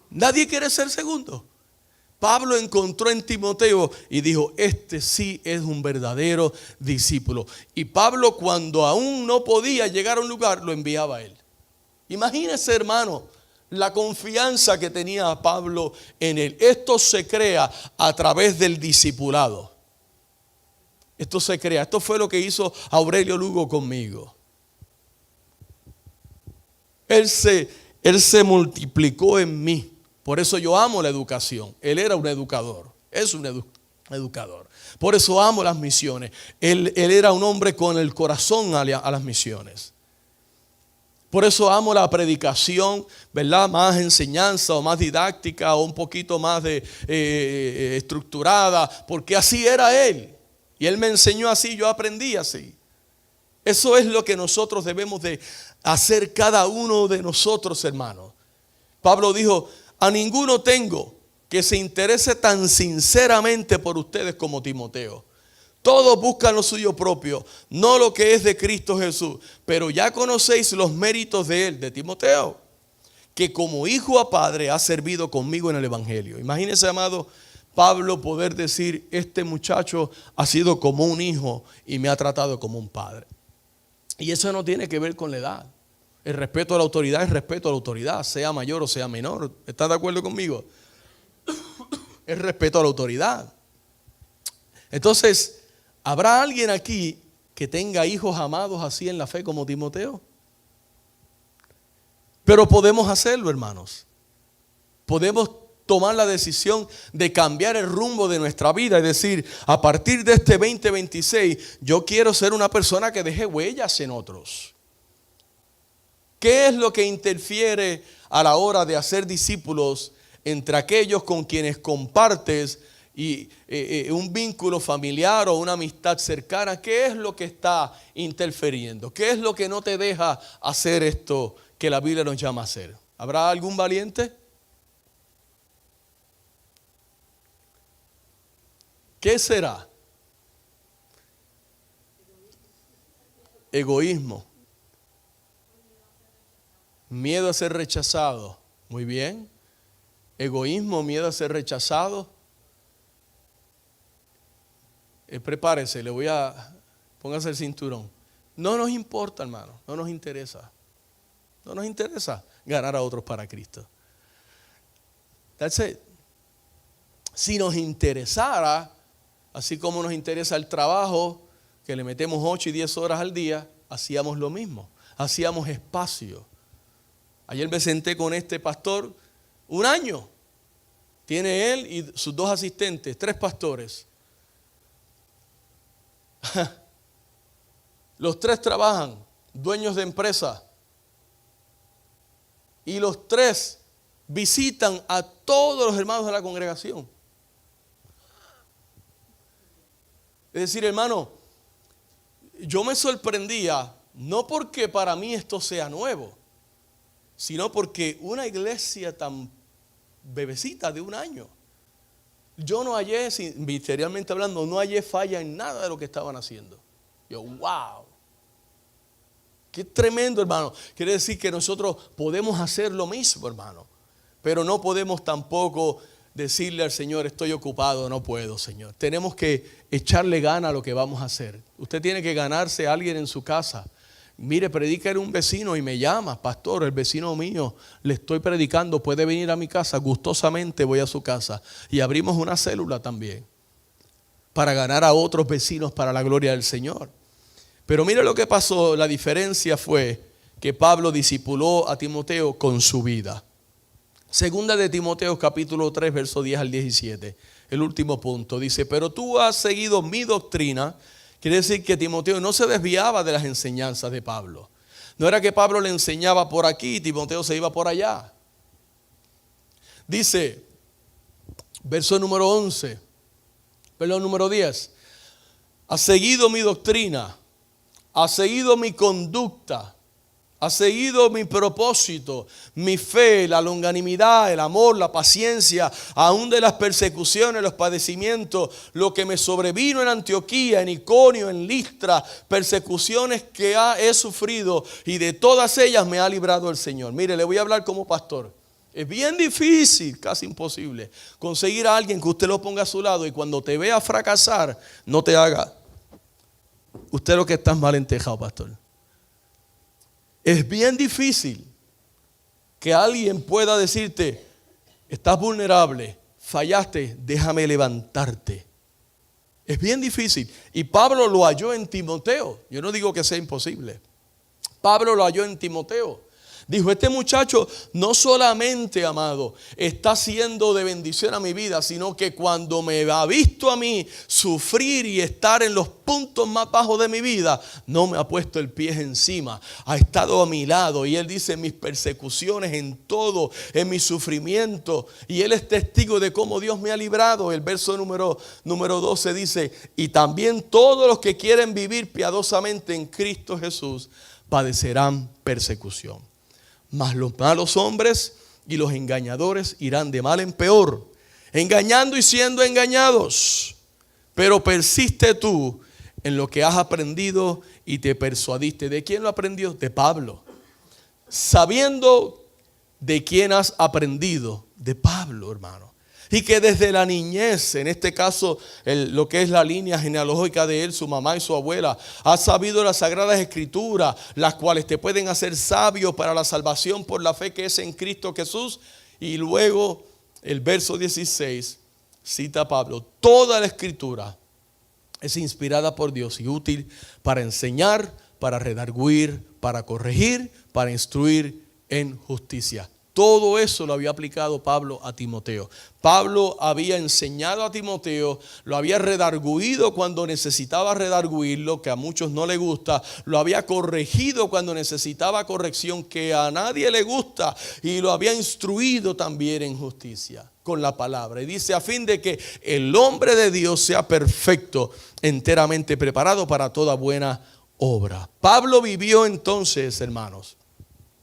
Nadie quiere ser segundo. Pablo encontró en Timoteo y dijo, este sí es un verdadero discípulo. Y Pablo, cuando aún no podía llegar a un lugar, lo enviaba a él. Imagínese, hermano, la confianza que tenía Pablo en él. Esto se crea a través del discipulado. Esto se crea. Esto fue lo que hizo Aurelio Lugo conmigo. Él se multiplicó en mí. Por eso yo amo la educación. Él era un educador. Es un educador. Por eso amo las misiones. Él era un hombre con el corazón a las misiones. Por eso amo la predicación, ¿verdad? Más enseñanza o más didáctica o un poquito más estructurada. Porque así era él. Y él me enseñó así, yo aprendí así. Eso es lo que nosotros debemos de hacer cada uno de nosotros, hermanos. Pablo dijo, a ninguno tengo que se interese tan sinceramente por ustedes como Timoteo. Todos buscan lo suyo propio, no lo que es de Cristo Jesús. Pero ya conocéis los méritos de él, de Timoteo, que como hijo a padre ha servido conmigo en el evangelio. Imagínense, amado, Pablo poder decir, este muchacho ha sido como un hijo y me ha tratado como un padre. Y eso no tiene que ver con la edad. El respeto a la autoridad es respeto a la autoridad, sea mayor o sea menor. ¿Estás de acuerdo conmigo? Es respeto a la autoridad. Entonces, ¿habrá alguien aquí que tenga hijos amados así en la fe como Timoteo? Pero podemos hacerlo, hermanos. Podemos tomar la decisión de cambiar el rumbo de nuestra vida y decir, a partir de este 2026, yo quiero ser una persona que deje huellas en otros. ¿Qué es lo que interfiere a la hora de hacer discípulos entre aquellos con quienes compartes un vínculo familiar o una amistad cercana? ¿Qué es lo que está interfiriendo? ¿Qué es lo que no te deja hacer esto que la Biblia nos llama a hacer? ¿Habrá algún valiente? ¿Qué será? Egoísmo. Miedo a ser rechazado. Muy bien. Egoísmo, miedo a ser rechazado. Prepárese, póngase el cinturón. No nos importa, hermano, no nos interesa. No nos interesa ganar a otros para Cristo. That's it. Si nos interesara, así como nos interesa el trabajo, que le metemos 8 y 10 horas al día, hacíamos lo mismo, hacíamos espacio. Ayer me senté con este pastor, 1 año. Tiene él y sus 2 asistentes, 3 pastores. Los 3 trabajan, dueños de empresa. Y los 3 visitan a todos los hermanos de la congregación. Es decir, hermano, yo me sorprendía, no porque para mí esto sea nuevo, sino porque una iglesia tan bebecita de 1 año, yo no hallé, ministerialmente hablando, no hallé falla en nada de lo que estaban haciendo. Yo, wow, qué tremendo, hermano. Quiere decir que nosotros podemos hacer lo mismo, hermano, pero no podemos tampoco decirle al Señor, estoy ocupado, no puedo, Señor. Tenemos que echarle gana a lo que vamos a hacer. Usted tiene que ganarse a alguien en su casa. Mire, predica en un vecino y me llama, pastor, el vecino mío, le estoy predicando, puede venir a mi casa, gustosamente voy a su casa. Y abrimos una célula también para ganar a otros vecinos para la gloria del Señor. Pero mire lo que pasó, la diferencia fue que Pablo discipuló a Timoteo con su vida. Segunda de Timoteo capítulo 3, verso 10 al 17, el último punto, dice, pero tú has seguido mi doctrina. Quiere decir que Timoteo no se desviaba de las enseñanzas de Pablo. No era que Pablo le enseñaba por aquí y Timoteo se iba por allá. Dice, verso número 11, perdón, número 10. Ha seguido mi doctrina, ha seguido mi conducta, ha seguido mi propósito, mi fe, la longanimidad, el amor, la paciencia, aún de las persecuciones, los padecimientos, lo que me sobrevino en Antioquía, en Iconio, en Listra, persecuciones que he sufrido y de todas ellas me ha librado el Señor. Mire, le voy a hablar como pastor. Es bien difícil, casi imposible, conseguir a alguien que usted lo ponga a su lado y cuando te vea fracasar, no te haga, usted lo que está mal entejado, pastor. Es bien difícil que alguien pueda decirte, estás vulnerable, fallaste, déjame levantarte. Es bien difícil. Y Pablo lo halló en Timoteo. Yo no digo que sea imposible. Pablo lo halló en Timoteo. Dijo, este muchacho no solamente, amado, está siendo de bendición a mi vida, sino que cuando me ha visto a mí sufrir y estar en los puntos más bajos de mi vida, no me ha puesto el pie encima, ha estado a mi lado. Y él dice, en mis persecuciones, en todo, en mi sufrimiento. Y él es testigo de cómo Dios me ha librado. El verso número 12 dice, y también todos los que quieren vivir piadosamente en Cristo Jesús padecerán persecución. Mas los malos hombres y los engañadores irán de mal en peor, engañando y siendo engañados. Pero persiste tú en lo que has aprendido y te persuadiste. ¿De quién lo aprendió? De Pablo. Sabiendo de quién has aprendido. De Pablo, hermano. Y que desde la niñez, en este caso lo que es la línea genealógica de él, su mamá y su abuela, ha sabido las sagradas escrituras, las cuales te pueden hacer sabio para la salvación por la fe que es en Cristo Jesús. Y luego el verso 16 cita a Pablo, toda la escritura es inspirada por Dios y útil para enseñar, para redarguir, para corregir, para instruir en justicia. Todo eso lo había aplicado Pablo a Timoteo. Pablo había enseñado a Timoteo, lo había redarguido cuando necesitaba redarguirlo, que a muchos no le gusta. Lo había corregido cuando necesitaba corrección, que a nadie le gusta. Y lo había instruido también en justicia con la palabra. Y dice, a fin de que el hombre de Dios sea perfecto, enteramente preparado para toda buena obra. Pablo vivió entonces, hermanos,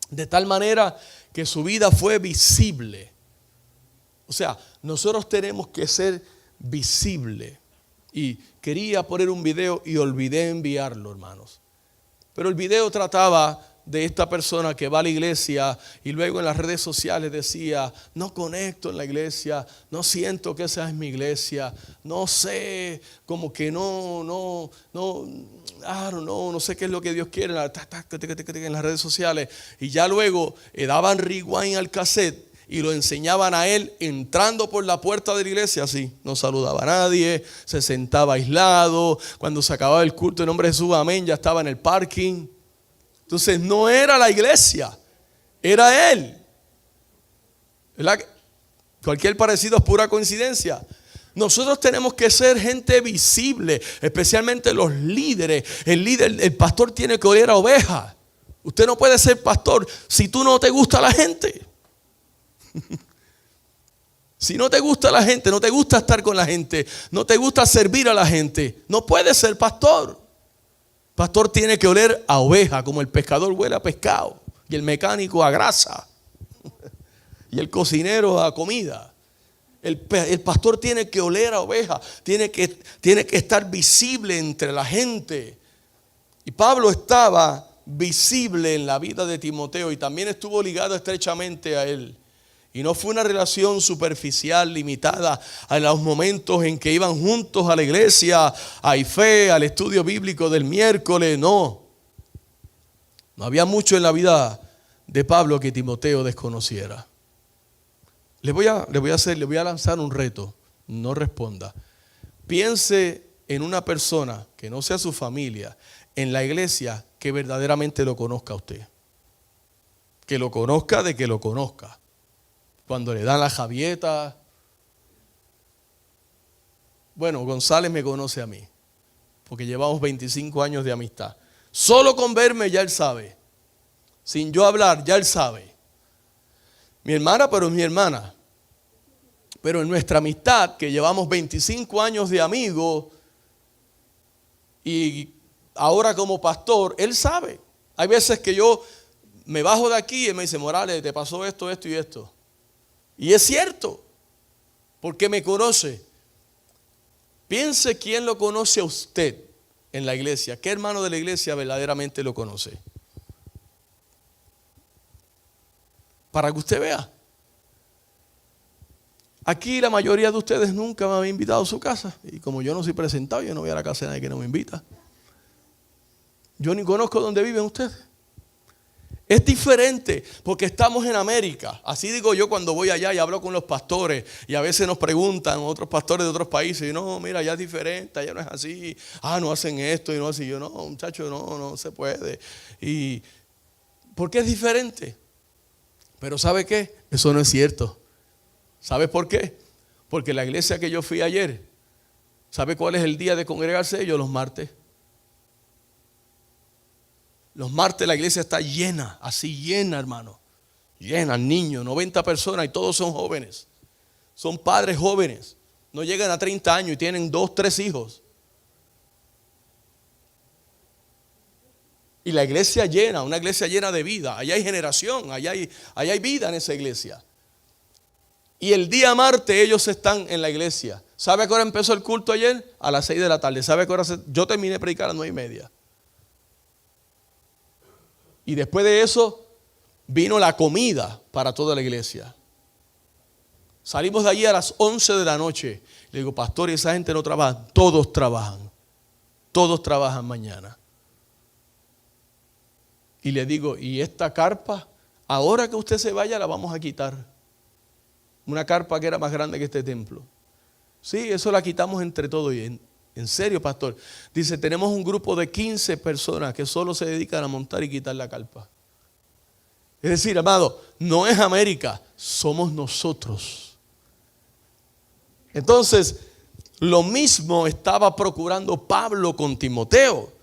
de tal manera que su vida fue visible. O sea, nosotros tenemos que ser visibles. Y quería poner un video y olvidé enviarlo, hermanos. Pero el video trataba de esta persona que va a la iglesia y luego en las redes sociales decía, no conecto en la iglesia, no siento que esa es mi iglesia, no sé, como que no sé qué es lo que Dios quiere en las redes sociales. Y ya luego daban rewind al cassette y lo enseñaban a él entrando por la puerta de la iglesia así. No saludaba a nadie, se sentaba aislado. Cuando se acababa el culto en nombre de Jesús, amén, ya estaba en el parking. Entonces no era la iglesia, era él. ¿Verdad? Cualquier parecido es pura coincidencia. Nosotros tenemos que ser gente visible, especialmente los líderes. El pastor tiene que oler a oveja. Usted no puede ser pastor si tú no te gusta la gente. Si no te gusta la gente, no te gusta estar con la gente, no te gusta servir a la gente, no puedes ser pastor. Pastor tiene que oler a oveja, como el pescador huele a pescado, y el mecánico a grasa, y el cocinero a comida. El pastor tiene que oler a oveja, tiene que estar visible entre la gente. Y Pablo estaba visible en la vida de Timoteo y también estuvo ligado estrechamente a él. Y no fue una relación superficial, limitada a los momentos en que iban juntos a la iglesia, a Ife, al estudio bíblico del miércoles. No había mucho en la vida de Pablo que Timoteo desconociera. Le voy a lanzar un reto. No responda. Piense en una persona que no sea su familia, en la iglesia, que verdaderamente lo conozca a usted. Que lo conozca de que lo conozca. Cuando le dan la javieta. Bueno, González me conoce a mí, porque llevamos 25 años de amistad. Solo con verme ya él sabe. Sin yo hablar, ya él sabe. Mi hermana, pero es mi hermana. Pero en nuestra amistad, que llevamos 25 años de amigos, y ahora como pastor, él sabe. Hay veces que yo me bajo de aquí y me dice, Morales, te pasó esto, esto y esto. Y es cierto, porque me conoce. Piense quién lo conoce a usted en la iglesia. ¿Qué hermano de la iglesia verdaderamente lo conoce? Para que usted vea. Aquí la mayoría de ustedes nunca me han invitado a su casa. Y como yo no soy presentado, yo no voy a la casa de nadie que no me invita. Yo ni conozco dónde viven ustedes. Es diferente porque estamos en América. Así digo yo cuando voy allá y hablo con los pastores y a veces nos preguntan otros pastores de otros países. Y no, mira, allá es diferente, allá no es así. No hacen esto y no así. Yo no, muchacho, no se puede. ¿Y por qué es diferente? Pero ¿sabe qué? Eso no es cierto. ¿Sabe por qué? Porque la iglesia que yo fui ayer, ¿sabe cuál es el día de congregarse ellos? Los martes. Los martes la iglesia está llena, así llena, hermano. Llena, niños, 90 personas y todos son jóvenes. Son padres jóvenes. No llegan a 30 años y tienen 2, 3 hijos. Y la iglesia llena, una iglesia llena de vida. Allá hay generación, allá hay vida en esa iglesia. Y el día martes ellos están en la iglesia. ¿Sabe a qué hora empezó el culto ayer? A las 6 de la tarde. ¿Sabe a qué hora? Yo terminé de predicar a las 9:30. Y después de eso vino la comida para toda la iglesia. Salimos de allí a las 11 de la noche. Le digo, pastor, y esa gente no trabaja. Todos trabajan. Todos trabajan mañana. Y le digo, ¿y esta carpa? Ahora que usted se vaya la vamos a quitar. Una carpa que era más grande que este templo. Sí, eso la quitamos entre todos. Y en serio, pastor. Dice, tenemos un grupo de 15 personas que solo se dedican a montar y quitar la carpa. Es decir, amado, no es América, somos nosotros. Entonces, lo mismo estaba procurando Pablo con Timoteo.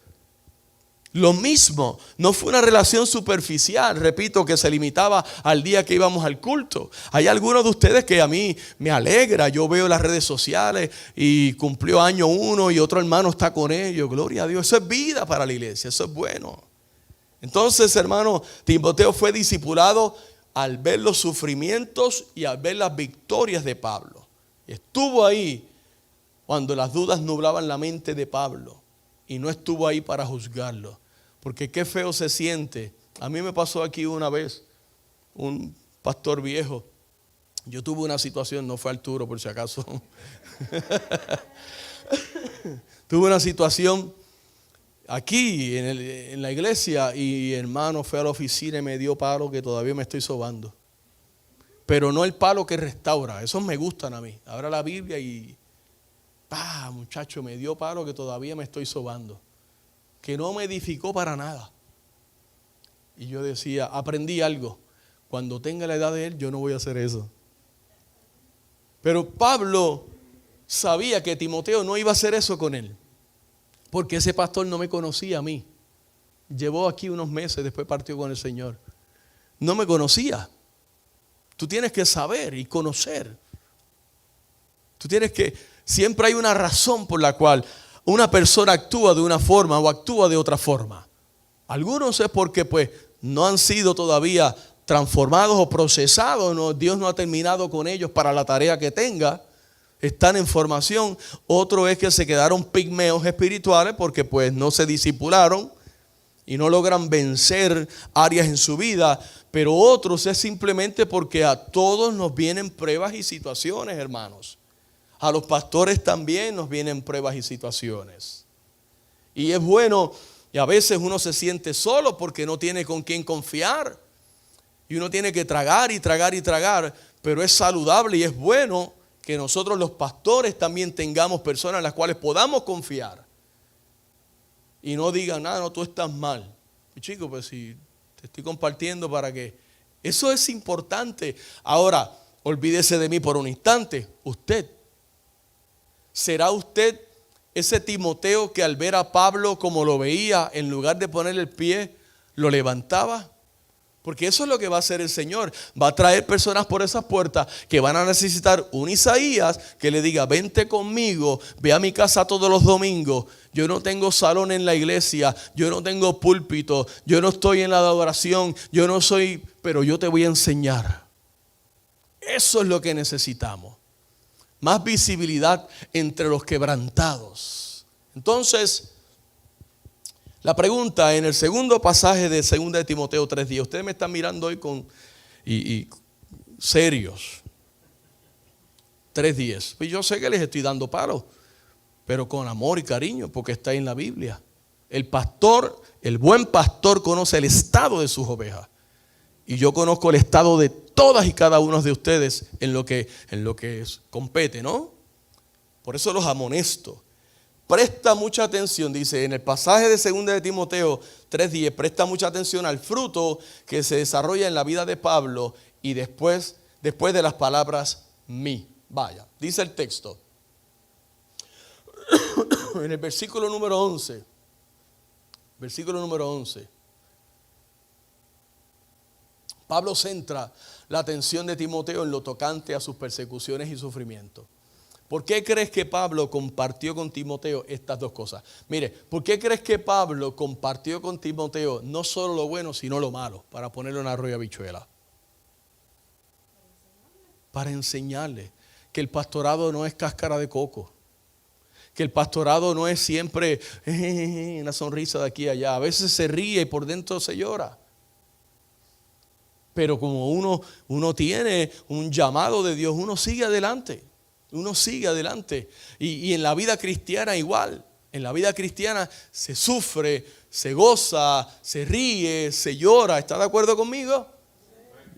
Lo mismo, no fue una relación superficial, repito, que se limitaba al día que íbamos al culto. Hay algunos de ustedes que a mí me alegra, yo veo las redes sociales y cumplió año uno y otro hermano está con ellos, gloria a Dios, eso es vida para la iglesia, eso es bueno. Entonces, hermano, Timoteo fue discipulado al ver los sufrimientos y al ver las victorias de Pablo. Estuvo ahí cuando las dudas nublaban la mente de Pablo. Y no estuvo ahí para juzgarlo. Porque qué feo se siente. A mí me pasó aquí una vez, un pastor viejo. Yo tuve una situación, no fue Arturo por si acaso. Tuve una situación aquí en la iglesia y hermano fue a la oficina y me dio palo que todavía me estoy sobando. Pero no el palo que restaura, esos me gustan a mí. Abra la Biblia y... muchacho, me dio palo que todavía me estoy sobando. Que no me edificó para nada. Y yo decía, aprendí algo. Cuando tenga la edad de él, yo no voy a hacer eso. Pero Pablo sabía que Timoteo no iba a hacer eso con él. Porque ese pastor no me conocía a mí. Llevó aquí unos meses, después partió con el Señor. No me conocía. Tú tienes que saber y conocer. Tú tienes que... Siempre hay una razón por la cual una persona actúa de una forma o actúa de otra forma. Algunos es porque pues no han sido todavía transformados o procesados. No, Dios no ha terminado con ellos para la tarea que tenga. Están en formación. Otro es que se quedaron pigmeos espirituales porque pues no se discipularon y no logran vencer áreas en su vida. Pero otros es simplemente porque a todos nos vienen pruebas y situaciones, hermanos. A los pastores también nos vienen pruebas y situaciones. Y es bueno, y a veces uno se siente solo porque no tiene con quién confiar. Y uno tiene que tragar y tragar y tragar. Pero es saludable y es bueno que nosotros los pastores también tengamos personas en las cuales podamos confiar. Y no digan, no, tú estás mal. Y chico, pues si te estoy compartiendo para que... Eso es importante. Ahora, olvídese de mí por un instante. ¿Será usted ese Timoteo que al ver a Pablo como lo veía, en lugar de ponerle el pie, lo levantaba? Porque eso es lo que va a hacer el Señor. Va a traer personas por esas puertas que van a necesitar un Isaías que le diga, vente conmigo, ve a mi casa todos los domingos. Yo no tengo salón en la iglesia, yo no tengo púlpito, yo no estoy en la adoración, yo no soy, pero yo te voy a enseñar. Eso es lo que necesitamos. Más visibilidad entre los quebrantados. Entonces, la pregunta en el segundo pasaje de 2 de Timoteo 3:10. Ustedes me están mirando hoy con serios. 3:10. Pues yo sé que les estoy dando palo, pero con amor y cariño, porque está en la Biblia. El pastor, el buen pastor conoce el estado de sus ovejas. Y yo conozco el estado de todas y cada uno de ustedes en lo que compete, ¿no? Por eso los amonesto. Presta mucha atención, dice en el pasaje de 2 de Timoteo 3:10, presta mucha atención al fruto que se desarrolla en la vida de Pablo y después de las palabras mí. Vaya, dice el texto. En el versículo número 11. Pablo centra la atención de Timoteo en lo tocante a sus persecuciones y sufrimientos. ¿Por qué crees que Pablo compartió con Timoteo estas dos cosas? Mire, ¿por qué crees que Pablo compartió con Timoteo no solo lo bueno, sino lo malo? Para ponerle una arroyo habichuela. Para enseñarle que el pastorado no es cáscara de coco. Que el pastorado no es siempre una sonrisa de aquí a allá. A veces se ríe y por dentro se llora. Pero como uno tiene un llamado de Dios, uno sigue adelante. Uno sigue adelante. Y en la vida cristiana igual. En la vida cristiana se sufre, se goza, se ríe, se llora. ¿Está de acuerdo conmigo?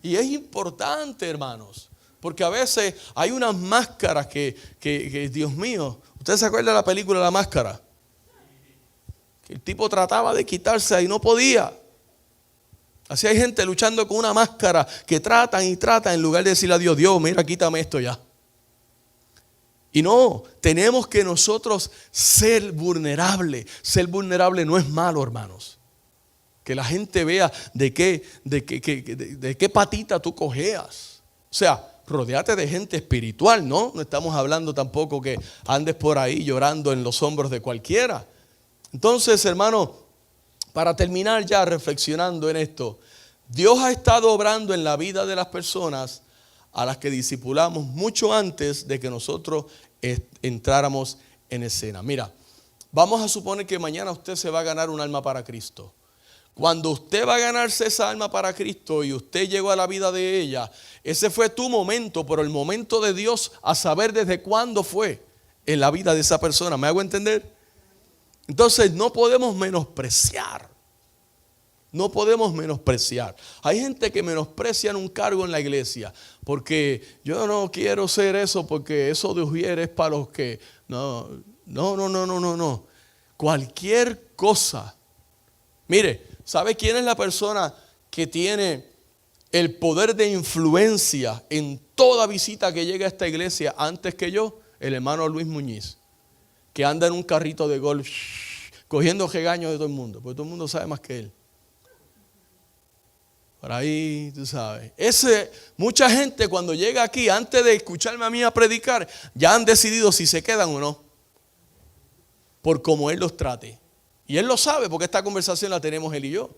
Y es importante, hermanos. Porque a veces hay unas máscaras que Dios mío. ¿Usted se acuerda de la película La Máscara? Que el tipo trataba de quitarse y no podía. Así hay gente luchando con una máscara que tratan y tratan en lugar de decirle a Dios, Dios, mira, quítame esto ya. Y no, tenemos que nosotros ser vulnerables. Ser vulnerable no es malo, hermanos. Que la gente vea de qué patita tú cojeas. O sea, rodéate de gente espiritual, ¿no? No estamos hablando tampoco que andes por ahí llorando en los hombros de cualquiera. Entonces, hermano, para terminar ya reflexionando en esto, Dios ha estado obrando en la vida de las personas a las que discipulamos mucho antes de que nosotros entráramos en escena. Mira, vamos a suponer que mañana usted se va a ganar un alma para Cristo. Cuando usted va a ganarse esa alma para Cristo y usted llegó a la vida de ella, ese fue tu momento, pero el momento de Dios a saber desde cuándo fue en la vida de esa persona. ¿Me hago entender? Entonces no podemos menospreciar. No podemos menospreciar. Hay gente que menosprecia un cargo en la iglesia porque yo no quiero ser eso porque eso de Ujier es para los que... No. Cualquier cosa. Mire, ¿sabe quién es la persona que tiene el poder de influencia en toda visita que llega a esta iglesia antes que yo? El hermano Luis Muñiz, que anda en un carrito de golf cogiendo regaños de todo el mundo, porque todo el mundo sabe más que él. Por ahí, tú sabes. Mucha gente cuando llega aquí, antes de escucharme a mí a predicar, ya han decidido si se quedan o no. Por cómo él los trate. Y él lo sabe porque esta conversación la tenemos él y yo.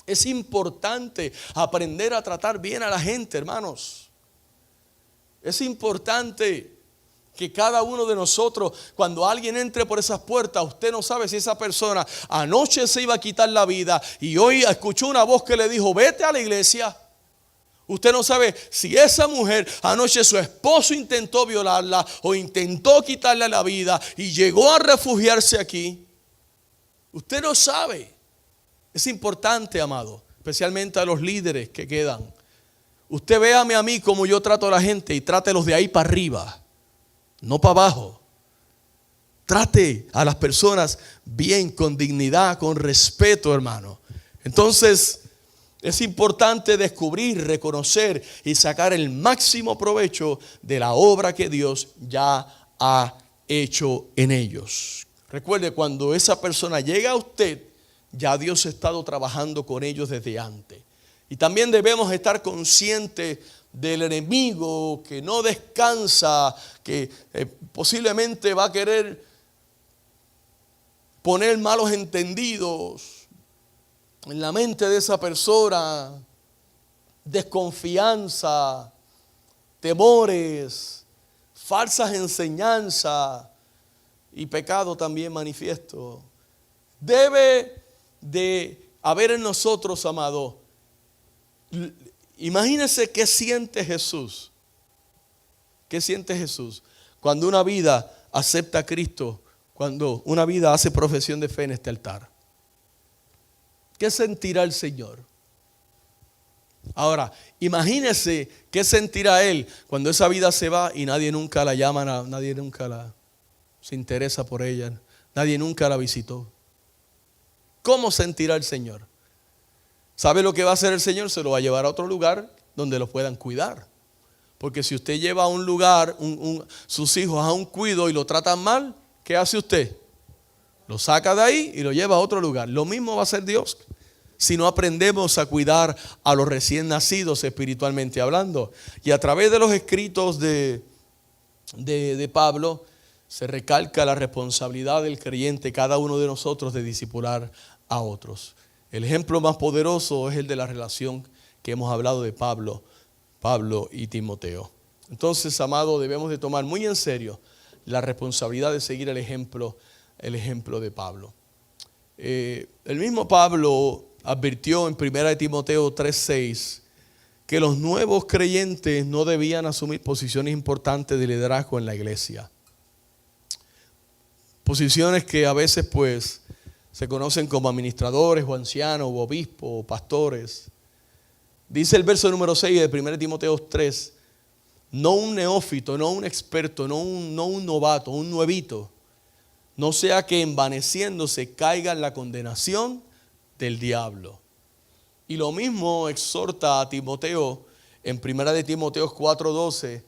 Es importante aprender a tratar bien a la gente, hermanos. Es importante que cada uno de nosotros, cuando alguien entre por esas puertas, usted no sabe si esa persona anoche se iba a quitar la vida y hoy escuchó una voz que le dijo, vete a la iglesia. Usted no sabe si esa mujer anoche su esposo intentó violarla o intentó quitarle la vida y llegó a refugiarse aquí. Usted no sabe. Es importante, amado, especialmente a los líderes que quedan. Usted véame a mí como yo trato a la gente y trátelos de ahí para arriba. No para abajo. Trate a las personas bien, con dignidad, con respeto, hermano. Entonces, es importante descubrir, reconocer y sacar el máximo provecho de la obra que Dios ya ha hecho en ellos. Recuerde, cuando esa persona llega a usted, ya Dios ha estado trabajando con ellos desde antes. Y también debemos estar conscientes del enemigo que no descansa, que posiblemente va a querer poner malos entendidos en la mente de esa persona, desconfianza, temores, falsas enseñanzas y pecado también manifiesto. Debe de haber en nosotros, amado, imagínense qué siente Jesús. ¿Qué siente Jesús cuando una vida acepta a Cristo cuando una vida hace profesión de fe en este altar? ¿Qué sentirá el Señor? Ahora, imagínese qué sentirá Él cuando esa vida se va y nadie nunca la llama, nadie nunca se interesa por ella, nadie nunca la visitó. ¿Cómo sentirá el Señor? ¿Sabe lo que va a hacer el Señor? Se lo va a llevar a otro lugar donde lo puedan cuidar. Porque si usted lleva a un lugar sus hijos a un cuido y lo tratan mal, ¿qué hace usted? Lo saca de ahí y lo lleva a otro lugar. Lo mismo va a hacer Dios si no aprendemos a cuidar a los recién nacidos espiritualmente hablando. Y a través de los escritos de Pablo se recalca la responsabilidad del creyente, cada uno de nosotros, de discipular a otros. El ejemplo más poderoso es el de la relación que hemos hablado de Pablo y Timoteo. Entonces, amado, debemos de tomar muy en serio la responsabilidad de seguir el ejemplo de Pablo. El mismo Pablo advirtió en 1 Timoteo 3:6 que los nuevos creyentes no debían asumir posiciones importantes de liderazgo en la iglesia. Posiciones que a veces pues se conocen como administradores o ancianos o obispos o pastores. Dice el verso número 6 de 1 Timoteo 3, no un neófito, no un experto, no un novato, un nuevito, no sea que envaneciéndose caiga en la condenación del diablo. Y lo mismo exhorta a Timoteo en 1 Timoteo 4:12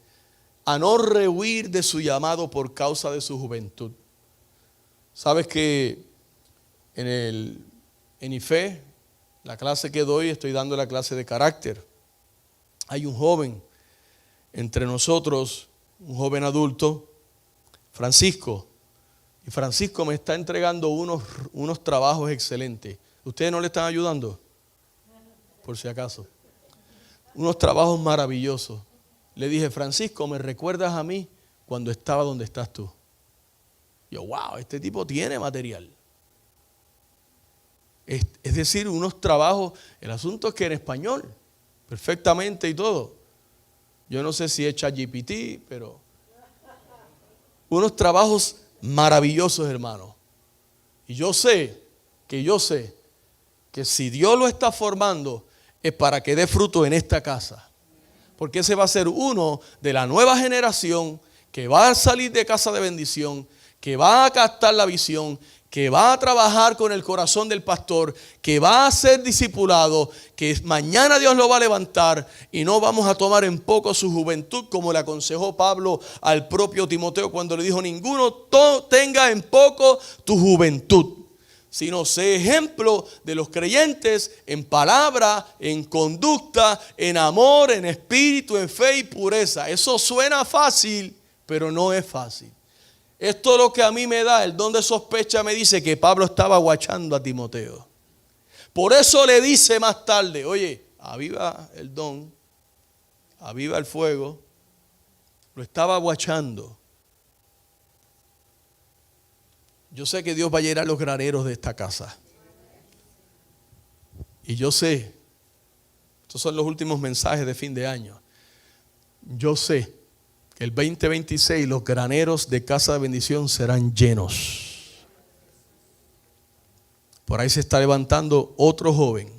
a no rehuir de su llamado por causa de su juventud. Sabes que en IFE, la clase que doy, estoy dando la clase de carácter. Hay un joven entre nosotros, un joven adulto, Francisco. Y Francisco me está entregando unos trabajos excelentes. ¿Ustedes no le están ayudando? Por si acaso. Unos trabajos maravillosos. Le dije, Francisco, ¿me recuerdas a mí cuando estaba donde estás tú? Yo, wow, este tipo tiene material. Es decir, unos trabajos, el asunto es que en español, perfectamente y todo. Yo no sé si es ChatGPT, pero unos trabajos maravillosos, hermano. Y yo sé que si Dios lo está formando es para que dé fruto en esta casa. Porque ese va a ser uno de la nueva generación que va a salir de casa de bendición, que va a captar la visión, que va a trabajar con el corazón del pastor, que va a ser discipulado, que mañana Dios lo va a levantar y no vamos a tomar en poco su juventud, como le aconsejó Pablo al propio Timoteo cuando le dijo, ninguno tenga en poco tu juventud, sino sé ejemplo de los creyentes en palabra, en conducta, en amor, en espíritu, en fe y pureza. Eso suena fácil, pero no es fácil. Esto es lo que a mí me da, el don de sospecha me dice que Pablo estaba guachando a Timoteo. Por eso le dice más tarde, oye, aviva el don, aviva el fuego. Lo estaba guachando. Yo sé que Dios va a llenar los graneros de esta casa. Y yo sé, estos son los últimos mensajes de fin de año. Yo sé que el 2026 los graneros de Casa de Bendición serán llenos. Por ahí se está levantando otro joven.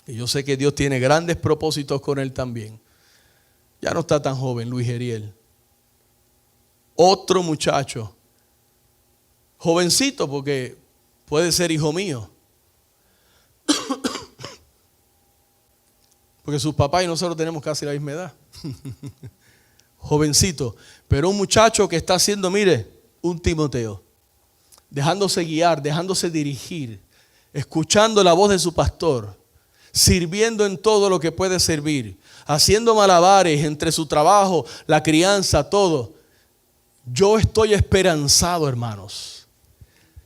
Y yo sé que Dios tiene grandes propósitos con él también. Ya no está tan joven, Luis Geriel. Otro muchacho. Jovencito porque puede ser hijo mío. Porque sus papás y nosotros tenemos casi la misma edad. Jovencito, pero un muchacho que está haciendo, mire, un Timoteo, dejándose guiar, dejándose dirigir, escuchando la voz de su pastor, sirviendo en todo lo que puede servir, haciendo malabares entre su trabajo, la crianza, todo. Yo estoy esperanzado, hermanos.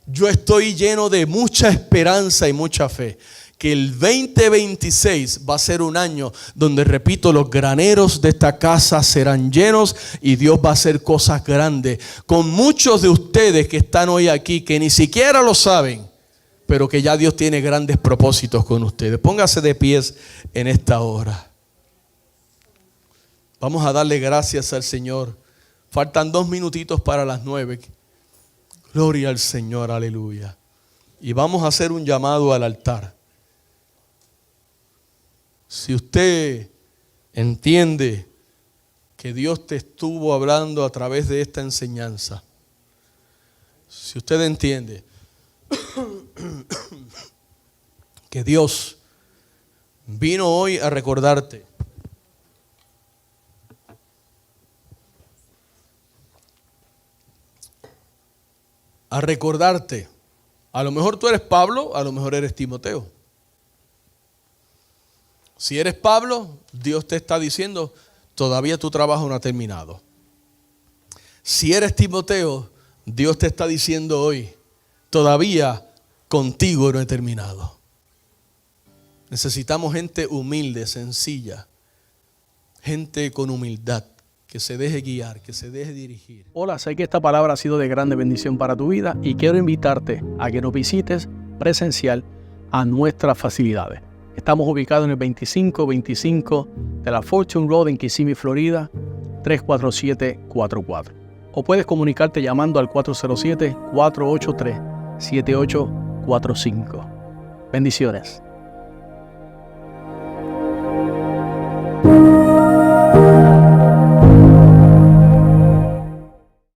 Yo estoy lleno de mucha esperanza y mucha fe. Que el 2026 va a ser un año donde, repito, los graneros de esta casa serán llenos y Dios va a hacer cosas grandes con muchos de ustedes que están hoy aquí, que ni siquiera lo saben, pero que ya Dios tiene grandes propósitos con ustedes. Póngase de pies en esta hora. Vamos a darle gracias al Señor. Faltan 2 minutitos para las 9. Gloria al Señor, aleluya. Y vamos a hacer un llamado al altar. Si usted entiende que Dios te estuvo hablando a través de esta enseñanza, si usted entiende que Dios vino hoy a recordarte a lo mejor tú eres Pablo, a lo mejor eres Timoteo. Si eres Pablo, Dios te está diciendo, todavía tu trabajo no ha terminado. Si eres Timoteo, Dios te está diciendo hoy, todavía contigo no he terminado. Necesitamos gente humilde, sencilla, gente con humildad, que se deje guiar, que se deje dirigir. Hola, sé que esta palabra ha sido de grande bendición para tu vida y quiero invitarte a que nos visites presencial a nuestras facilidades. Estamos ubicados en el 2525 de la Fortune Road en Kissimmee, Florida, 34744. O puedes comunicarte llamando al 407-483-7845. Bendiciones.